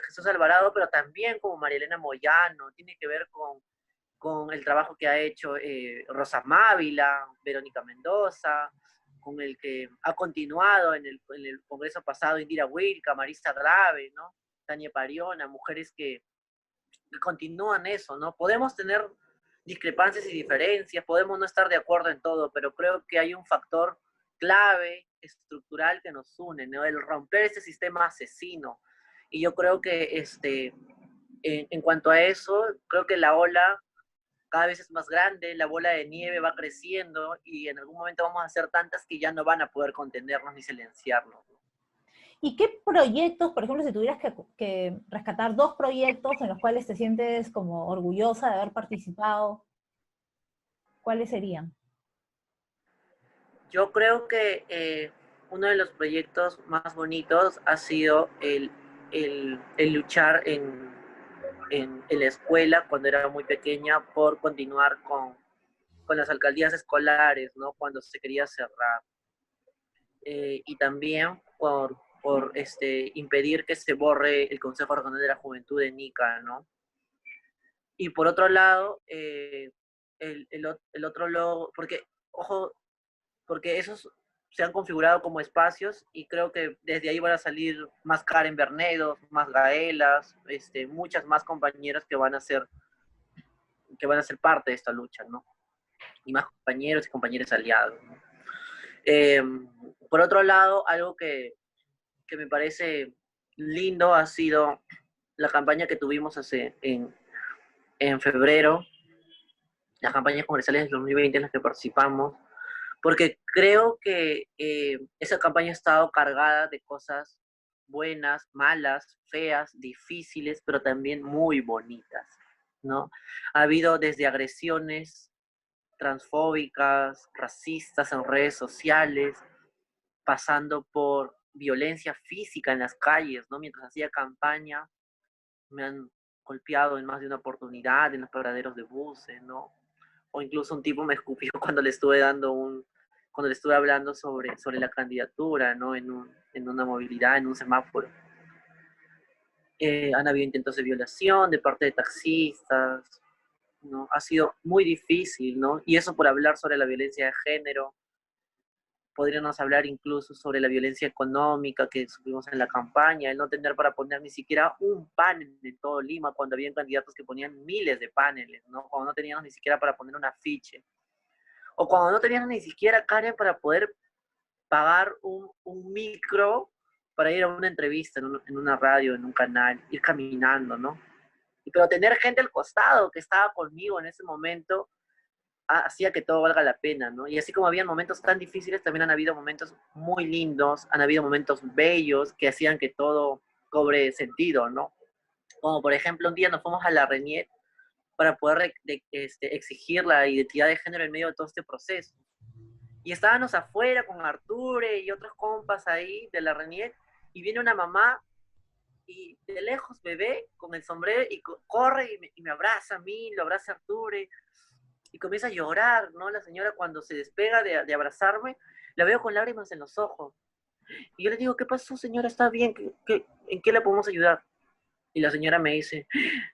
Jesús Alvarado, pero también como María Elena Moyano, tiene que ver con el trabajo que ha hecho Rosa Mávila, Verónica Mendoza, con el que ha continuado en el Congreso pasado Indira Wilca, Marisa Grave, ¿no? Tania Pariona, mujeres que continúan eso, ¿no? Podemos tener discrepancias y diferencias, podemos no estar de acuerdo en todo, pero creo que hay un factor clave, estructural que nos une, ¿no? El romper este sistema asesino. Y yo creo que en cuanto a eso, creo que la ola cada vez es más grande, la bola de nieve va creciendo y en algún momento vamos a hacer tantas que ya no van a poder contenernos ni silenciarnos. ¿Y qué proyectos, por ejemplo, si tuvieras que rescatar 2 proyectos en los cuales te sientes como orgullosa de haber participado, cuáles serían? Yo creo que uno de los proyectos más bonitos ha sido el luchar en la escuela cuando era muy pequeña por continuar con las alcaldías escolares, ¿no? Cuando se quería cerrar. Y también por impedir que se borre el Consejo Regional de la Juventud de Nica, ¿no? Y por otro lado, el otro logo, porque, ojo, porque esos se han configurado como espacios y creo que desde ahí van a salir más Karen Bernedo, más Gaelas, muchas más compañeras que van a ser parte de esta lucha, ¿no? Y más compañeros y compañeras aliados, ¿no? Eh, por otro lado, algo que me parece lindo ha sido la campaña que tuvimos en febrero, las campañas congresales del 2020 en las que participamos, porque creo que esa campaña ha estado cargada de cosas buenas, malas, feas, difíciles, pero también muy bonitas, ¿no? Ha habido desde agresiones transfóbicas, racistas en redes sociales, pasando por violencia física en las calles, ¿no? Mientras hacía campaña, me han golpeado en más de una oportunidad en los paraderos de buses, ¿no? O incluso un tipo me escupió cuando le estuve hablando sobre la candidatura, ¿no? En una movilidad, en un semáforo. Han habido intentos de violación de parte de taxistas, ¿no? Ha sido muy difícil, ¿no? Y eso por hablar sobre la violencia de género. Podríamos hablar incluso sobre la violencia económica que sufrimos en la campaña, el no tener para poner ni siquiera un panel en todo Lima, cuando habían candidatos que ponían miles de paneles, ¿no? Cuando no teníamos ni siquiera para poner un afiche. O cuando no teníamos ni siquiera, Karen, para poder pagar un micro para ir a una entrevista en una radio, en un canal, ir caminando, ¿no? Pero tener gente al costado que estaba conmigo en ese momento hacía que todo valga la pena, ¿no? Y así como había momentos tan difíciles, también han habido momentos muy lindos, han habido momentos bellos que hacían que todo cobre sentido, ¿no? Como por ejemplo, un día nos fuimos a la RENIEC para poder exigir la identidad de género en medio de todo este proceso. Y estábamos afuera con Arture y otros compas ahí de la RENIEC, y viene una mamá y de lejos me ve con el sombrero y corre y me abraza a mí, lo abraza a Arture, y comienza a llorar, ¿no? La señora cuando se despega de abrazarme, la veo con lágrimas en los ojos. Y yo le digo, ¿qué pasó, señora? ¿Está bien? ¿En qué le podemos ayudar? Y la señora me dice,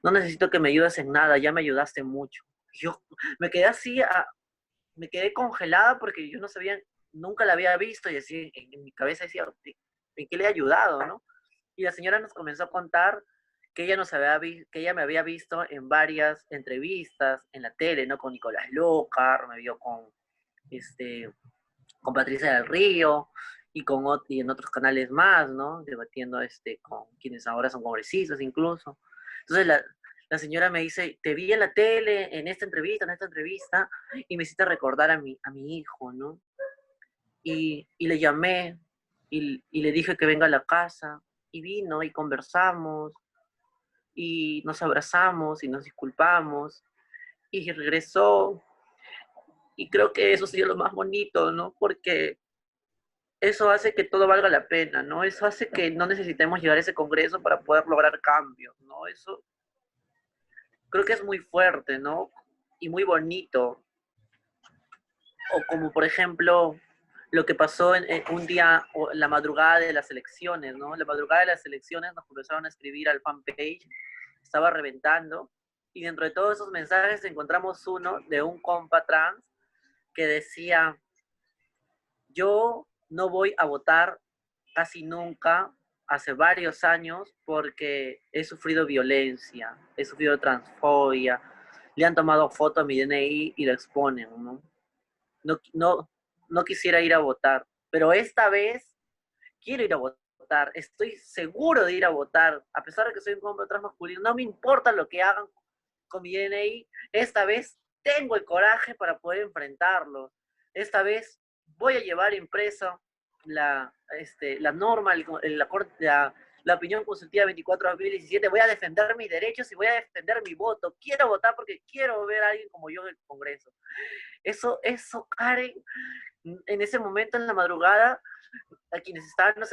no necesito que me ayudes en nada, ya me ayudaste mucho. Y yo me quedé así, me quedé congelada porque yo no sabía, nunca la había visto y así en mi cabeza decía, ¿en qué le he ayudado, no? Y la señora nos comenzó a contar que ella, que ella me había visto en varias entrevistas en la tele, ¿no? Con Nicolás Lócar, me vio con Patricia del Río y en otros canales más, ¿no? Debatiendo con quienes ahora son congresistas incluso. Entonces la señora me dice, te vi en la tele, en esta entrevista, y me hiciste recordar a mi hijo, ¿no? Y le llamé y le dije que venga a la casa, y vino y conversamos, y nos abrazamos y nos disculpamos, y regresó, y creo que eso sería lo más bonito, ¿no? Porque eso hace que todo valga la pena, ¿no? Eso hace que no necesitemos llegar a ese congreso para poder lograr cambios, ¿no? Eso creo que es muy fuerte, ¿no? Y muy bonito. O como por ejemplo lo que pasó en un día, o la madrugada de las elecciones, ¿no? La madrugada de las elecciones nos comenzaron a escribir al fanpage, estaba reventando, y dentro de todos esos mensajes encontramos uno de un compa trans que decía, yo no voy a votar casi nunca, hace varios años, porque he sufrido violencia, he sufrido transfobia, le han tomado foto a mi DNI y lo exponen, ¿no? No, no, no quisiera ir a votar, pero esta vez quiero ir a votar, estoy seguro de ir a votar, a pesar de que soy un hombre trans masculino, no me importa lo que hagan con mi DNI, esta vez tengo el coraje para poder enfrentarlo, esta vez voy a llevar impresa la norma, la opinión consultiva 24/2017, voy a defender mis derechos y voy a defender mi voto, quiero votar porque quiero ver a alguien como yo en el Congreso. Eso, Karen, en ese momento, en la madrugada, a quienes estábamos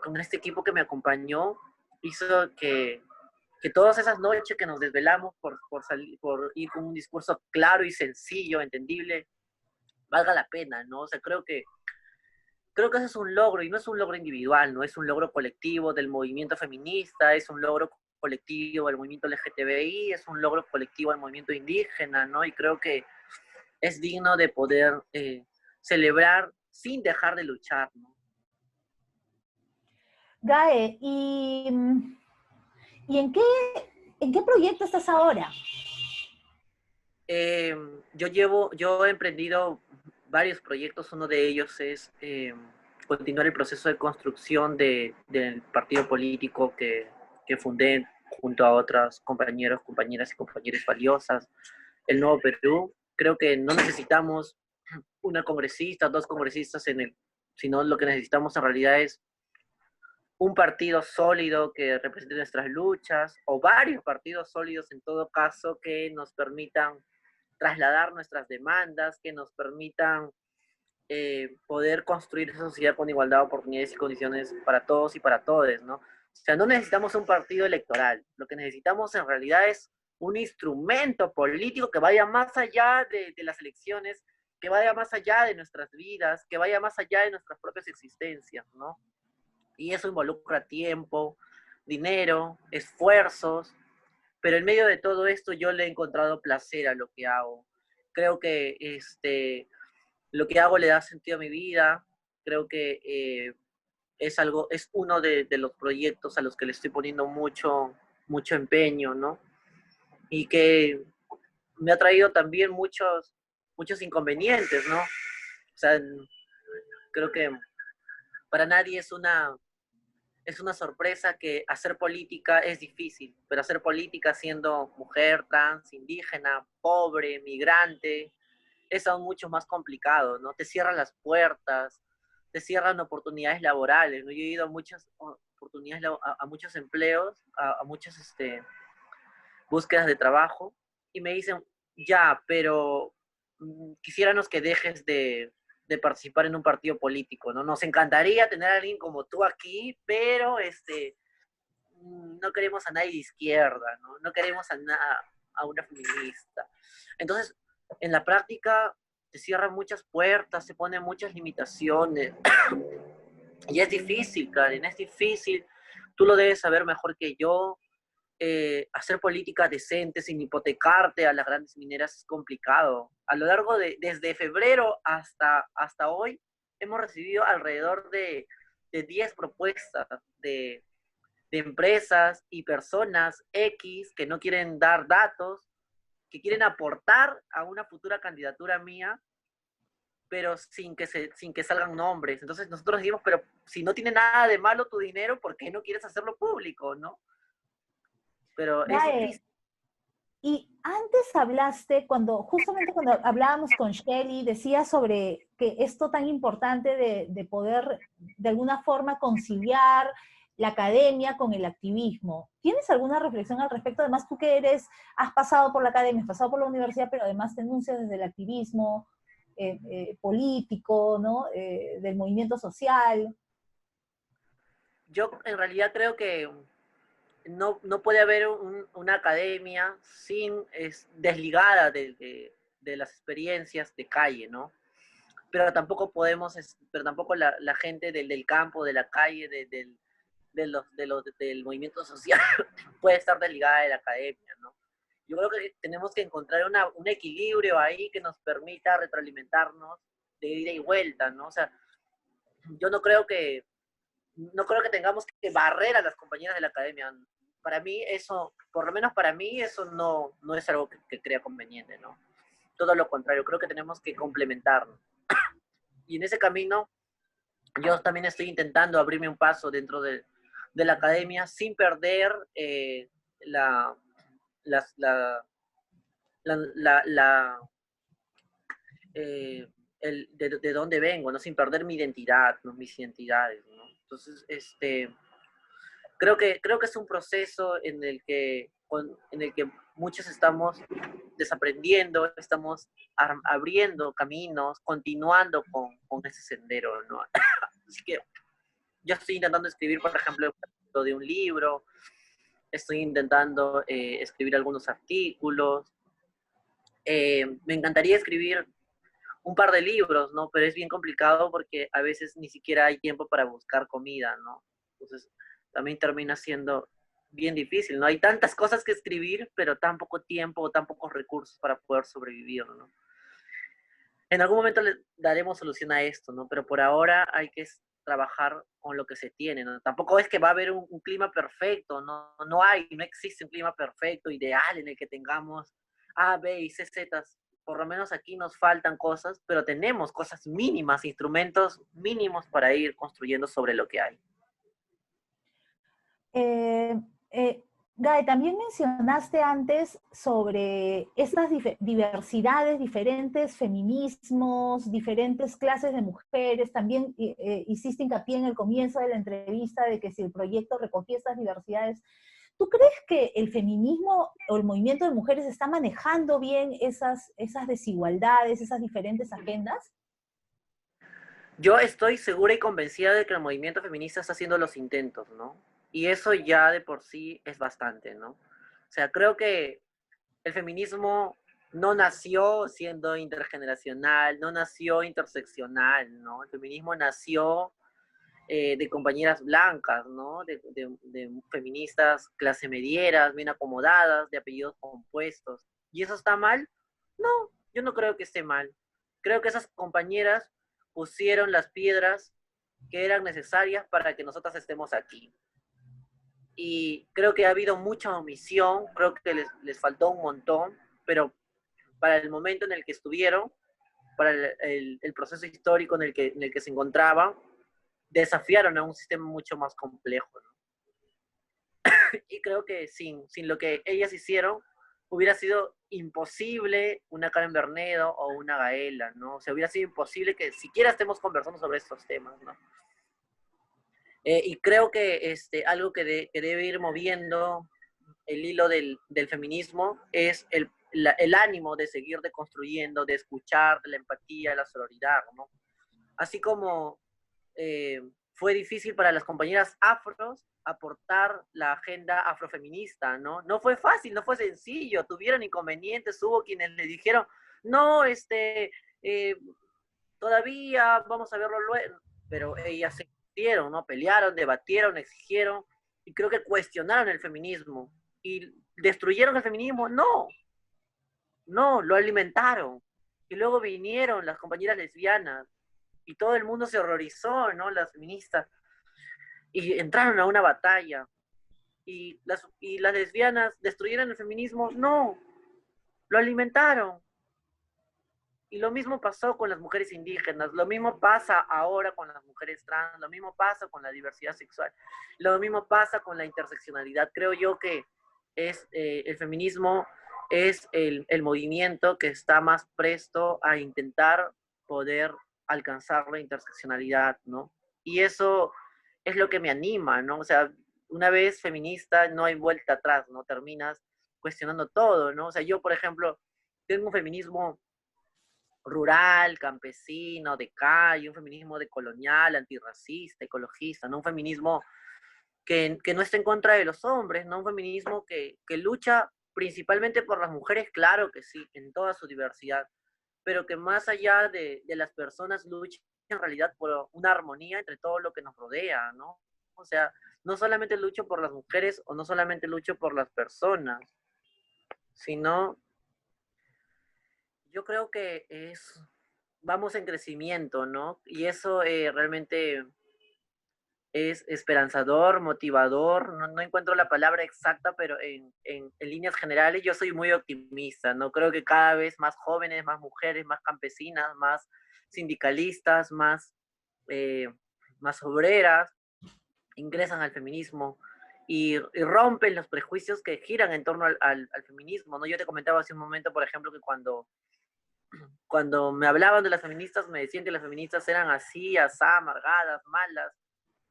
con este equipo que me acompañó, hizo que todas esas noches que nos desvelamos por ir con un discurso claro y sencillo, entendible, valga la pena, ¿no? O sea, creo que ese es un logro, y no es un logro individual, ¿no? Es un logro colectivo del movimiento feminista, es un logro colectivo del movimiento LGTBI, es un logro colectivo del movimiento indígena, ¿no? Y creo que es digno de poder celebrar sin dejar de luchar, ¿no? Gae, ¿y en qué proyecto estás ahora? Eh, yo he emprendido varios proyectos, uno de ellos es continuar el proceso de construcción del partido político que fundé junto a otras compañeros, compañeras y compañeras valiosas, el Nuevo Perú. Creo que no necesitamos una congresista, dos congresistas sino lo que necesitamos en realidad es un partido sólido que represente nuestras luchas, o varios partidos sólidos en todo caso que nos permitan trasladar nuestras demandas, que nos permitan poder construir esa sociedad con igualdad de oportunidades y condiciones para todos y para todes, ¿no? O sea, no necesitamos un partido electoral, lo que necesitamos en realidad es un instrumento político que vaya más allá de las elecciones, que vaya más allá de nuestras vidas, que vaya más allá de nuestras propias existencias, ¿no? Y eso involucra tiempo, dinero, esfuerzos, pero en medio de todo esto yo le he encontrado placer a lo que hago. Creo que lo que hago le da sentido a mi vida, creo que es uno de los proyectos a los que le estoy poniendo mucho empeño, ¿no? Y que me ha traído también muchos inconvenientes, ¿no? O sea, creo que para nadie es una sorpresa que hacer política es difícil, pero hacer política siendo mujer, trans, indígena, pobre, migrante, es aún mucho más complicado, ¿no? Te cierran las puertas, te cierran oportunidades laborales, ¿no? Yo he ido a muchas oportunidades, a muchos empleos, a muchas búsquedas de trabajo, y me dicen, ya, pero quisiéramos que dejes de participar en un partido político, ¿no? Nos encantaría tener a alguien como tú aquí, pero no queremos a nadie de izquierda, ¿no? No queremos a una feminista. Entonces, en la práctica se cierran muchas puertas, se ponen muchas limitaciones, y es difícil, Karen, es difícil, tú lo debes saber mejor que yo, hacer política decente sin hipotecarte a las grandes mineras es complicado. A lo largo desde febrero hasta hoy, hemos recibido alrededor de 10 propuestas de empresas y personas X que no quieren dar datos, que quieren aportar a una futura candidatura mía, pero sin que salgan nombres. Entonces nosotros decimos, pero si no tiene nada de malo tu dinero, ¿por qué no quieres hacerlo público, no? Pero es Gae, difícil. y antes hablaste, justamente cuando hablábamos con Shelly, decía sobre que esto tan importante de poder de alguna forma conciliar la academia con el activismo. ¿Tienes alguna reflexión al respecto? Además, tú que has pasado por la academia, has pasado por la universidad, pero además te enuncias desde el activismo político, ¿no? Del movimiento social. Yo en realidad creo que no puede haber una academia desligada de las experiencias de calle, ¿no? pero tampoco podemos, pero tampoco la gente del campo, de la calle, del movimiento social puede estar desligada de la academia, ¿no? Yo creo que tenemos que encontrar un equilibrio ahí que nos permita retroalimentarnos de ida y vuelta, ¿no? O sea, yo no creo que tengamos que barrer a las compañeras de la academia. Para mí eso, por lo menos para mí, eso no es algo que crea conveniente, ¿no? Todo lo contrario, creo que tenemos que complementarnos. Y en ese camino, yo también estoy intentando abrirme un paso dentro de la academia sin perder la, las- la, eh, de dónde vengo, ¿no? Sin perder mi identidad, ¿no? Mis identidades, ¿no? Entonces, creo que es un proceso en el que muchos estamos desaprendiendo, estamos abriendo caminos, continuando con ese sendero, ¿no? Así que yo estoy intentando escribir, por ejemplo, de un libro, estoy intentando escribir algunos artículos. Me encantaría escribir un par de libros, ¿no? Pero es bien complicado porque a veces ni siquiera hay tiempo para buscar comida, ¿no? Entonces también termina siendo bien difícil, ¿no? Hay tantas cosas que escribir, pero tan poco tiempo o tan pocos recursos para poder sobrevivir, ¿no? En algún momento le daremos solución a esto, ¿no? Pero por ahora hay que trabajar con lo que se tiene, ¿no? Tampoco es que va a haber un clima perfecto, ¿no? No existe un clima perfecto, ideal, en el que tengamos A, B y C, Z. Por lo menos aquí nos faltan cosas, pero tenemos cosas mínimas, instrumentos mínimos para ir construyendo sobre lo que hay. Eh, eh, Gaby, también mencionaste antes sobre estas diversidades, diferentes feminismos, diferentes clases de mujeres. También hiciste hincapié en el comienzo de la entrevista de que si el proyecto recogía estas diversidades, ¿tú crees que el feminismo o el movimiento de mujeres está manejando bien esas desigualdades, esas diferentes agendas? Yo estoy segura y convencida de que el movimiento feminista está haciendo los intentos, ¿no? Y eso ya de por sí es bastante, ¿no? O sea, creo que el feminismo no nació siendo intergeneracional, no nació interseccional, ¿no? El feminismo nació de compañeras blancas, ¿no? De feministas clase medieras, bien acomodadas, de apellidos compuestos. ¿Y eso está mal? No, yo no creo que esté mal. Creo que esas compañeras pusieron las piedras que eran necesarias para que nosotras estemos aquí. Y creo que ha habido mucha omisión, creo que les faltó un montón, pero para el momento en el que estuvieron, para el proceso histórico en el que se encontraban, desafiaron a un sistema mucho más complejo, ¿no? Y creo que sin lo que ellas hicieron, hubiera sido imposible una Karen Bernedo o una Gaela, ¿no? O sea, hubiera sido imposible que siquiera estemos conversando sobre estos temas, ¿no? Y creo que algo que debe ir moviendo el hilo del feminismo es el ánimo de seguir deconstruyendo, de escuchar, de la empatía, la sororidad, ¿no? Así como fue difícil para las compañeras afros aportar la agenda afrofeminista, ¿no? No fue fácil, no fue sencillo, tuvieron inconvenientes, hubo quienes le dijeron, no, eh, todavía vamos a verlo luego, pero ellas se hicieron, ¿no? Pelearon, debatieron, exigieron, y creo que cuestionaron el feminismo. ¿Y destruyeron el feminismo? No, no, lo alimentaron. Y luego vinieron las compañeras lesbianas, y todo el mundo se horrorizó, ¿no? Las feministas, y entraron a una batalla. Y las lesbianas destruyeron el feminismo, no, lo alimentaron. Y lo mismo pasó con las mujeres indígenas, lo mismo pasa ahora con las mujeres trans, lo mismo pasa con la diversidad sexual, lo mismo pasa con la interseccionalidad. Creo yo que el feminismo es el movimiento que está más presto a intentar poder alcanzar la interseccionalidad, ¿no? Y eso es lo que me anima, ¿no? O sea, una vez feminista no hay vuelta atrás, ¿no? Terminas cuestionando todo, ¿no? O sea, yo, por ejemplo, tengo un feminismo rural, campesino, de calle, un feminismo decolonial, antirracista, ecologista, ¿no? Un feminismo que no está en contra de los hombres, ¿no? Un feminismo que lucha principalmente por las mujeres, claro que sí, en toda su diversidad, pero que más allá de las personas luchen en realidad por una armonía entre todo lo que nos rodea, ¿no? O sea, no solamente lucho por las mujeres o no solamente lucho por las personas, sino yo creo que vamos en crecimiento, ¿no? Y eso realmente es esperanzador, motivador, no encuentro la palabra exacta, pero en líneas generales yo soy muy optimista, ¿no? Creo que cada vez más jóvenes, más mujeres, más campesinas, más sindicalistas, eh, más obreras ingresan al feminismo y rompen los prejuicios que giran en torno al feminismo, ¿no? Yo te comentaba hace un momento, por ejemplo, que cuando me hablaban de las feministas, me decían que las feministas eran así, asá, amargadas, malas,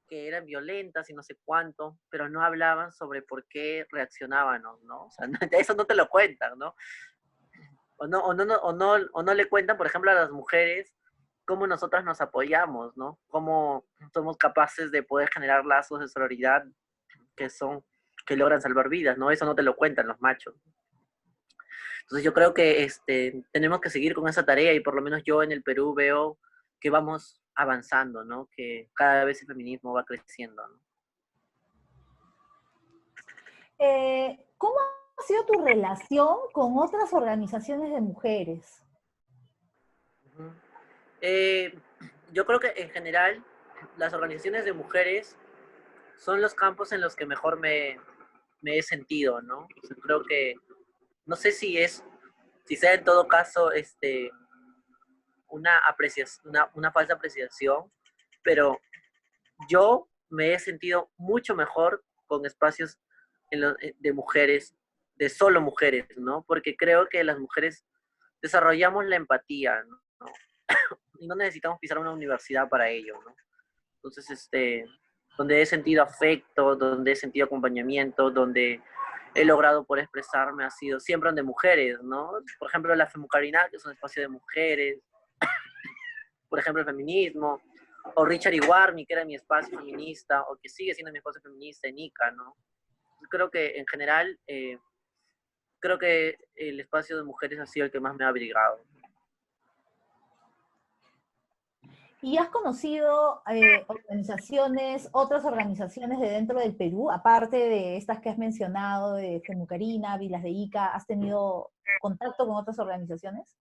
que eran violentas y no sé cuánto, pero no hablaban sobre por qué reaccionaban, ¿no? O sea, eso no te lo cuentan, ¿no? O no le cuentan, por ejemplo, a las mujeres cómo nosotras nos apoyamos, ¿no? Cómo somos capaces de poder generar lazos de sororidad que que logran salvar vidas, ¿no? Eso no te lo cuentan los machos. Entonces yo creo que tenemos que seguir con esa tarea y por lo menos yo en el Perú veo que vamos avanzando, ¿no? Que cada vez el feminismo va creciendo, ¿no? ¿Cómo ha sido tu relación con otras organizaciones de mujeres? Uh-huh. eh, yo creo que en general las organizaciones de mujeres son los campos en los que mejor me he sentido, ¿no? O sea, creo que, no sé si sea en todo caso una falsa apreciación, pero yo me he sentido mucho mejor con espacios de mujeres, de solo mujeres, ¿no? Porque creo que las mujeres desarrollamos la empatía, ¿no? Y no necesitamos pisar una universidad para ello, ¿no? Entonces, donde he sentido afecto, donde he sentido acompañamiento, donde he logrado poder expresarme ha sido siempre donde mujeres, ¿no? Por ejemplo, la Femucarina, que es un espacio de mujeres, por ejemplo, el feminismo, o Richard Iguarmi, que era mi espacio feminista, o que sigue siendo mi espacio feminista en ICA, ¿no? Creo que en general, creo que el espacio de mujeres ha sido el que más me ha abrigado. ¿Y has conocido organizaciones, otras organizaciones de dentro del Perú, aparte de estas que has mencionado, de Femucarina, Vilas de Ica? ¿Has tenido contacto con otras organizaciones?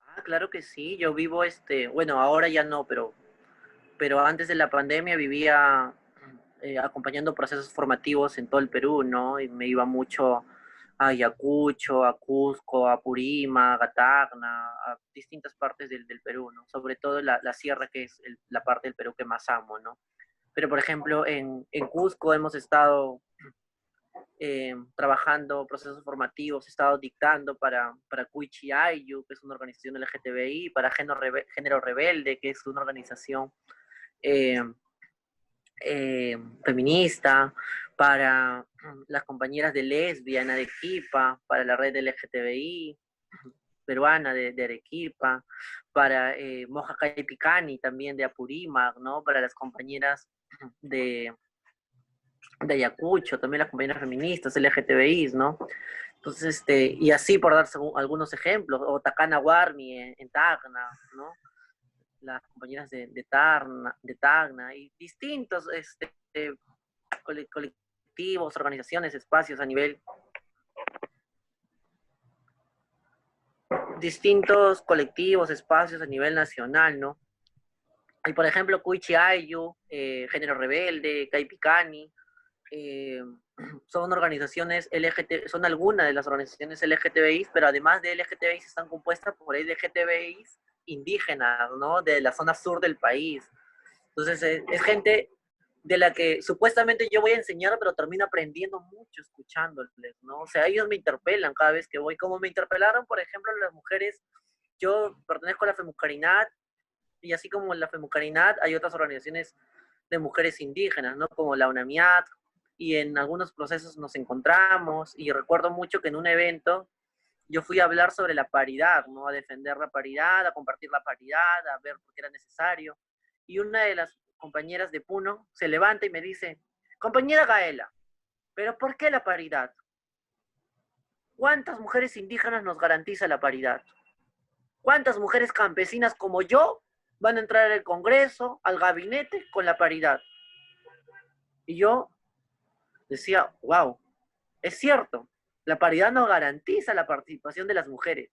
Ah, claro que sí, yo vivo, bueno, ahora ya no, pero antes de la pandemia vivía acompañando procesos formativos en todo el Perú, ¿no? Y me iba mucho a Ayacucho, a Cusco, a Purímac, a Tacna, a distintas partes del Perú, ¿no? Sobre todo la sierra, que es la parte del Perú que más amo, ¿no? Pero, por ejemplo, en Cusco hemos estado trabajando procesos formativos, he estado dictando para Cuichi Ayu, que es una organización LGTBI, para Género Rebelde, que es una organización eh, feminista, para las compañeras de lesbiana de Arequipa, para la red LGTBI peruana de Arequipa, para Moja Caipicani también de Apurímac, ¿no? Para las compañeras de, de Ayacucho, también las compañeras feministas, LGTBIs, ¿no? Entonces, y así por dar algunos ejemplos, o Takana Warmi en Tacna, ¿no? Las compañeras de Tacna y distintos colectivos, organizaciones, espacios a nivel, distintos colectivos, espacios a nivel nacional, ¿no? Y por ejemplo, Cuichi Ayu, Género Rebelde, Caipicani, eh, son organizaciones LGTB, son algunas de las organizaciones LGTBI, pero además de LGTBI están compuestas por LGTBI indígenas, ¿no? De la zona sur del país. Entonces, es gente de la que supuestamente yo voy a enseñar, pero termino aprendiendo mucho escuchándoles, ¿no? O sea, ellos me interpelan cada vez que voy, como me interpelaron, por ejemplo, las mujeres, yo pertenezco a la Femucarinat, y así como en la Femucarinat hay otras organizaciones de mujeres indígenas, ¿no? Como la UNAMIAT, y en algunos procesos nos encontramos, y recuerdo mucho que en un evento yo fui a hablar sobre la paridad, ¿no? A defender la paridad, a compartir la paridad, a ver por qué era necesario. Y una de las compañeras de Puno se levanta y me dice, compañera Gaela, ¿pero por qué la paridad? ¿Cuántas mujeres indígenas nos garantiza la paridad? ¿Cuántas mujeres campesinas como yo van a entrar al Congreso, al gabinete, con la paridad? Y yo decía, wow, es cierto, la paridad nos garantiza la participación de las mujeres,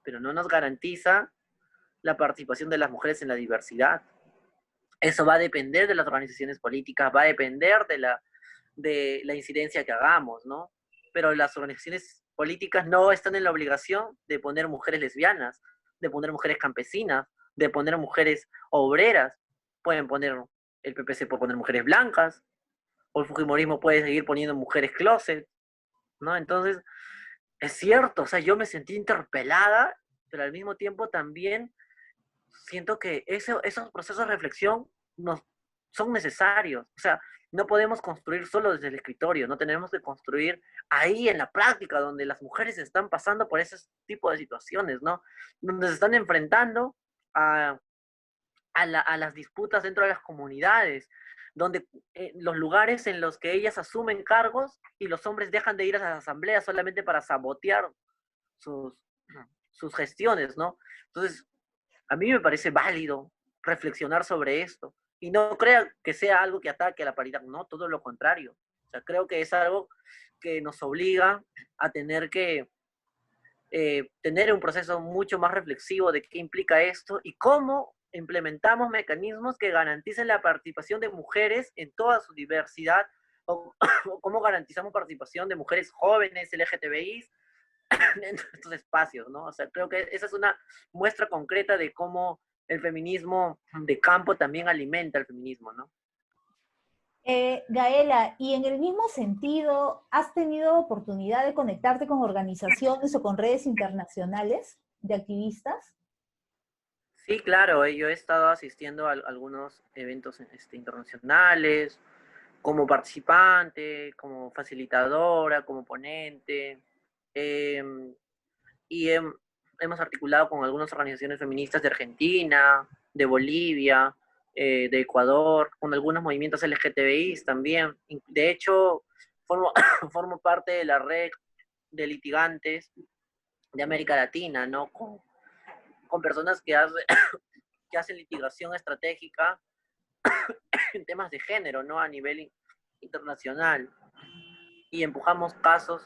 pero no nos garantiza la participación de las mujeres en la diversidad. Eso va a depender de las organizaciones políticas, va a depender de la incidencia que hagamos, ¿no? Pero las organizaciones políticas no están en la obligación de poner mujeres lesbianas, de poner mujeres campesinas, de poner mujeres obreras. Pueden poner, el PPC puede poner mujeres blancas, o el Fujimorismo puede seguir poniendo mujeres closet, ¿no? Entonces, es cierto, o sea, yo me sentí interpelada, pero al mismo tiempo también siento que esos procesos de reflexión nos, son necesarios. O sea, no podemos construir solo desde el escritorio, no tenemos que construir ahí en la práctica, donde las mujeres están pasando por ese tipo de situaciones, ¿no? Donde se están enfrentando a las disputas dentro de las comunidades, donde los lugares en los que ellas asumen cargos y los hombres dejan de ir a las asambleas solamente para sabotear sus, sus gestiones, ¿no? Entonces, a mí me parece válido reflexionar sobre esto. Y no creo que sea algo que ataque a la paridad, no, todo lo contrario. O sea, creo que es algo que nos obliga a tener que tener un proceso mucho más reflexivo de qué implica esto y cómo implementamos mecanismos que garanticen la participación de mujeres en toda su diversidad, o cómo garantizamos participación de mujeres jóvenes, LGTBI, en estos espacios, ¿no? O sea, creo que esa es una muestra concreta de cómo el feminismo de campo también alimenta el feminismo, ¿no? Gaela, y en el mismo sentido, ¿has tenido oportunidad de conectarte con organizaciones o con redes internacionales de activistas? Sí, claro, yo he estado asistiendo a algunos eventos internacionales, como participante, como facilitadora, como ponente, eh, y hemos articulado con algunas organizaciones feministas de Argentina, de Bolivia, de Ecuador, con algunos movimientos LGTBI también. De hecho, formo, formo parte de la red de litigantes de América Latina, ¿no? Con personas que hacen litigación estratégica en temas de género, ¿no? A nivel internacional. Y empujamos casos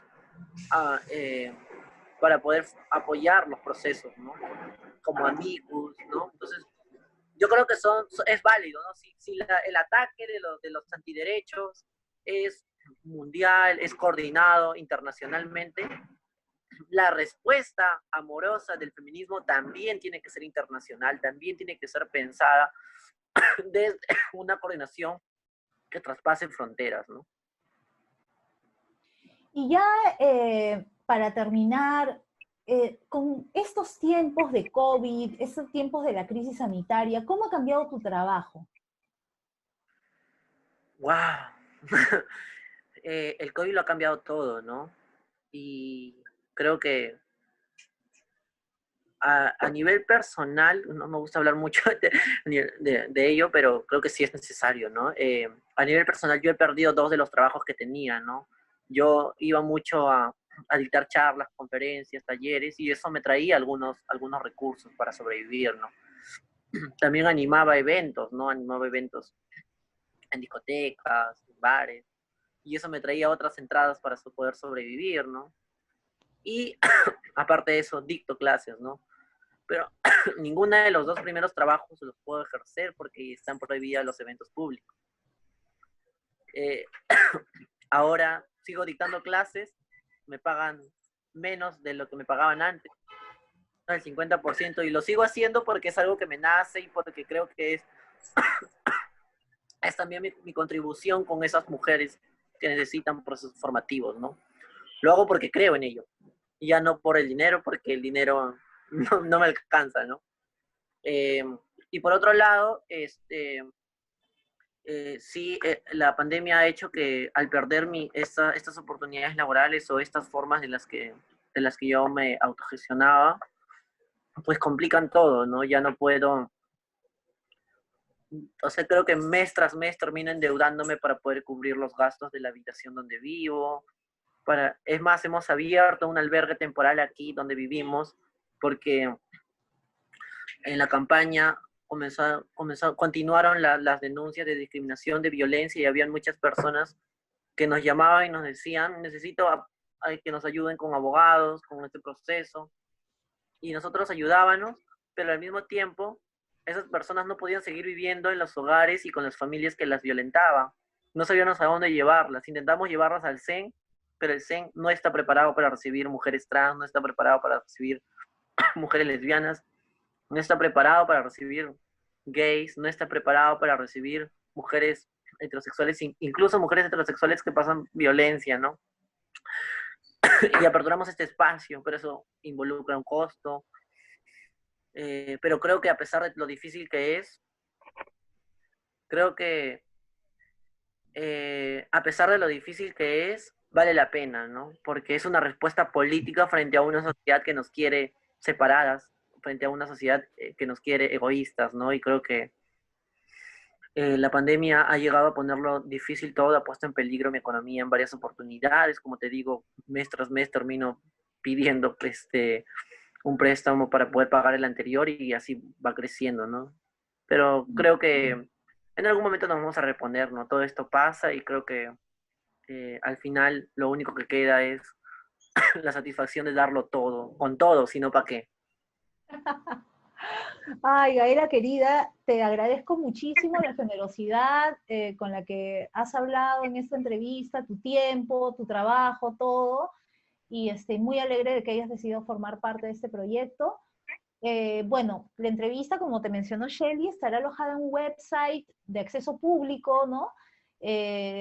a, para poder apoyar los procesos, ¿no? Como amigos, ¿no? Entonces, yo creo que es válido, ¿no? Si el ataque de los antiderechos es mundial, es coordinado internacionalmente, la respuesta amorosa del feminismo también tiene que ser internacional, también tiene que ser pensada desde una coordinación que traspase fronteras, ¿no? Y ya para terminar, con estos tiempos de COVID, estos tiempos de la crisis sanitaria, ¿cómo ha cambiado tu trabajo? ¡Wow! El COVID lo ha cambiado todo, ¿no? Y creo que a nivel personal, no me gusta hablar mucho de ello, pero creo que sí es necesario, ¿no? A nivel personal yo he perdido dos de los trabajos que tenía, ¿no? Yo iba mucho a dictar charlas, conferencias, talleres, y eso me traía algunos recursos para sobrevivir, ¿no? También animaba eventos, ¿no? Animaba eventos en discotecas, en bares, y eso me traía otras entradas para poder sobrevivir, ¿no? Y aparte de eso, dicto clases, ¿no? Pero ninguna de los dos primeros trabajos los puedo ejercer porque están prohibidos los eventos públicos. Eh, ahora sigo dictando clases, me pagan menos de lo que me pagaban antes, el 50%, y lo sigo haciendo porque es algo que me nace y porque creo que es también mi contribución con esas mujeres que necesitan procesos formativos, ¿no? Lo hago porque creo en ello, y ya no por el dinero, porque el dinero no me alcanza, ¿no? Eh, y por otro lado, sí, la pandemia ha hecho que al perder estas oportunidades laborales o estas formas de las que yo me autogestionaba, pues complican todo, ¿no? Ya no puedo, o sea, creo que mes tras mes termino endeudándome para poder cubrir los gastos de la habitación donde vivo. Es más, hemos abierto un albergue temporal aquí donde vivimos porque en la campaña continuaron las denuncias de discriminación, de violencia, y habían muchas personas que nos llamaban y nos decían, necesito que nos ayuden con abogados, con este proceso, y nosotros ayudábamos, pero al mismo tiempo esas personas no podían seguir viviendo en los hogares y con las familias que las violentaban. No sabíamos a dónde llevarlas. Intentamos llevarlas al CEN, pero el CEN no está preparado para recibir mujeres trans, no está preparado para recibir mujeres lesbianas, no está preparado para recibir gays, no está preparado para recibir mujeres heterosexuales, incluso mujeres heterosexuales que pasan violencia, ¿no? Y aperturamos este espacio, pero eso involucra un costo. Pero creo que a pesar de lo difícil que es, creo que a pesar de lo difícil que es, vale la pena, ¿no? Porque es una respuesta política frente a una sociedad que nos quiere separadas, frente a una sociedad que nos quiere egoístas, ¿no? Y creo que la pandemia ha llegado a ponerlo difícil todo, ha puesto en peligro mi economía en varias oportunidades. Como te digo, mes tras mes termino pidiendo un préstamo para poder pagar el anterior y así va creciendo, ¿no? Pero creo que en algún momento nos vamos a reponer, ¿no? Todo esto pasa y creo que al final lo único que queda es la satisfacción de darlo todo, con todo, si no, ¿para qué? Ay, Gaela querida, te agradezco muchísimo la generosidad con la que has hablado en esta entrevista, tu tiempo, tu trabajo, todo, y estoy muy alegre de que hayas decidido formar parte de este proyecto. Bueno, la entrevista, como te mencionó Shelly, estará alojada en un website de acceso público, ¿no?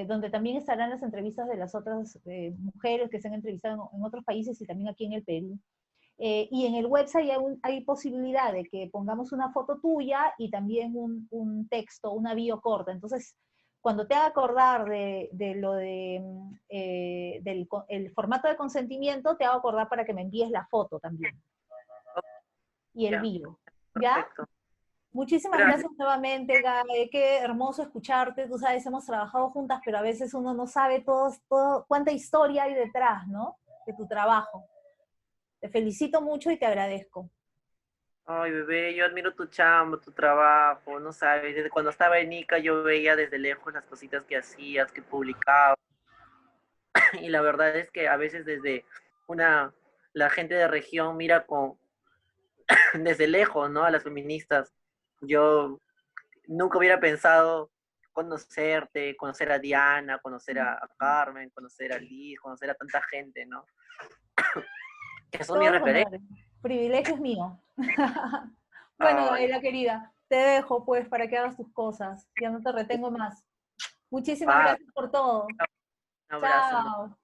Donde también estarán las entrevistas de las otras mujeres que se han entrevistado en otros países y también aquí en el Perú. Y en el website hay posibilidad de que pongamos una foto tuya y también un texto, una bio corta. Entonces, cuando te haga acordar de lo del el formato de consentimiento, te hago acordar para que me envíes la foto también y el Ya, bio. ¿Ya? perfecto. Muchísimas Gracias. gracias nuevamente, Gaby. Qué hermoso escucharte. Tú sabes, hemos trabajado juntas, pero a veces uno no sabe cuánta historia hay detrás, ¿no? De tu trabajo. Te felicito mucho y te agradezco. Ay, bebé, yo admiro tu chamba, tu trabajo, no sabes, desde cuando estaba en Ica yo veía desde lejos las cositas que hacías, que publicabas, y la verdad es que a veces desde una, la gente de región mira desde lejos, ¿no? A las feministas. Yo nunca hubiera pensado conocerte, conocer a Diana, conocer a Carmen, conocer a Liz, conocer a tanta gente, ¿no? Que son mis Todos los referentes. honores. Privilegio es mío. Bueno, Ay, Gabriela querida, te dejo pues para que hagas tus cosas. Ya no te retengo más. Muchísimas pa, gracias por todo. un abrazo. Chao.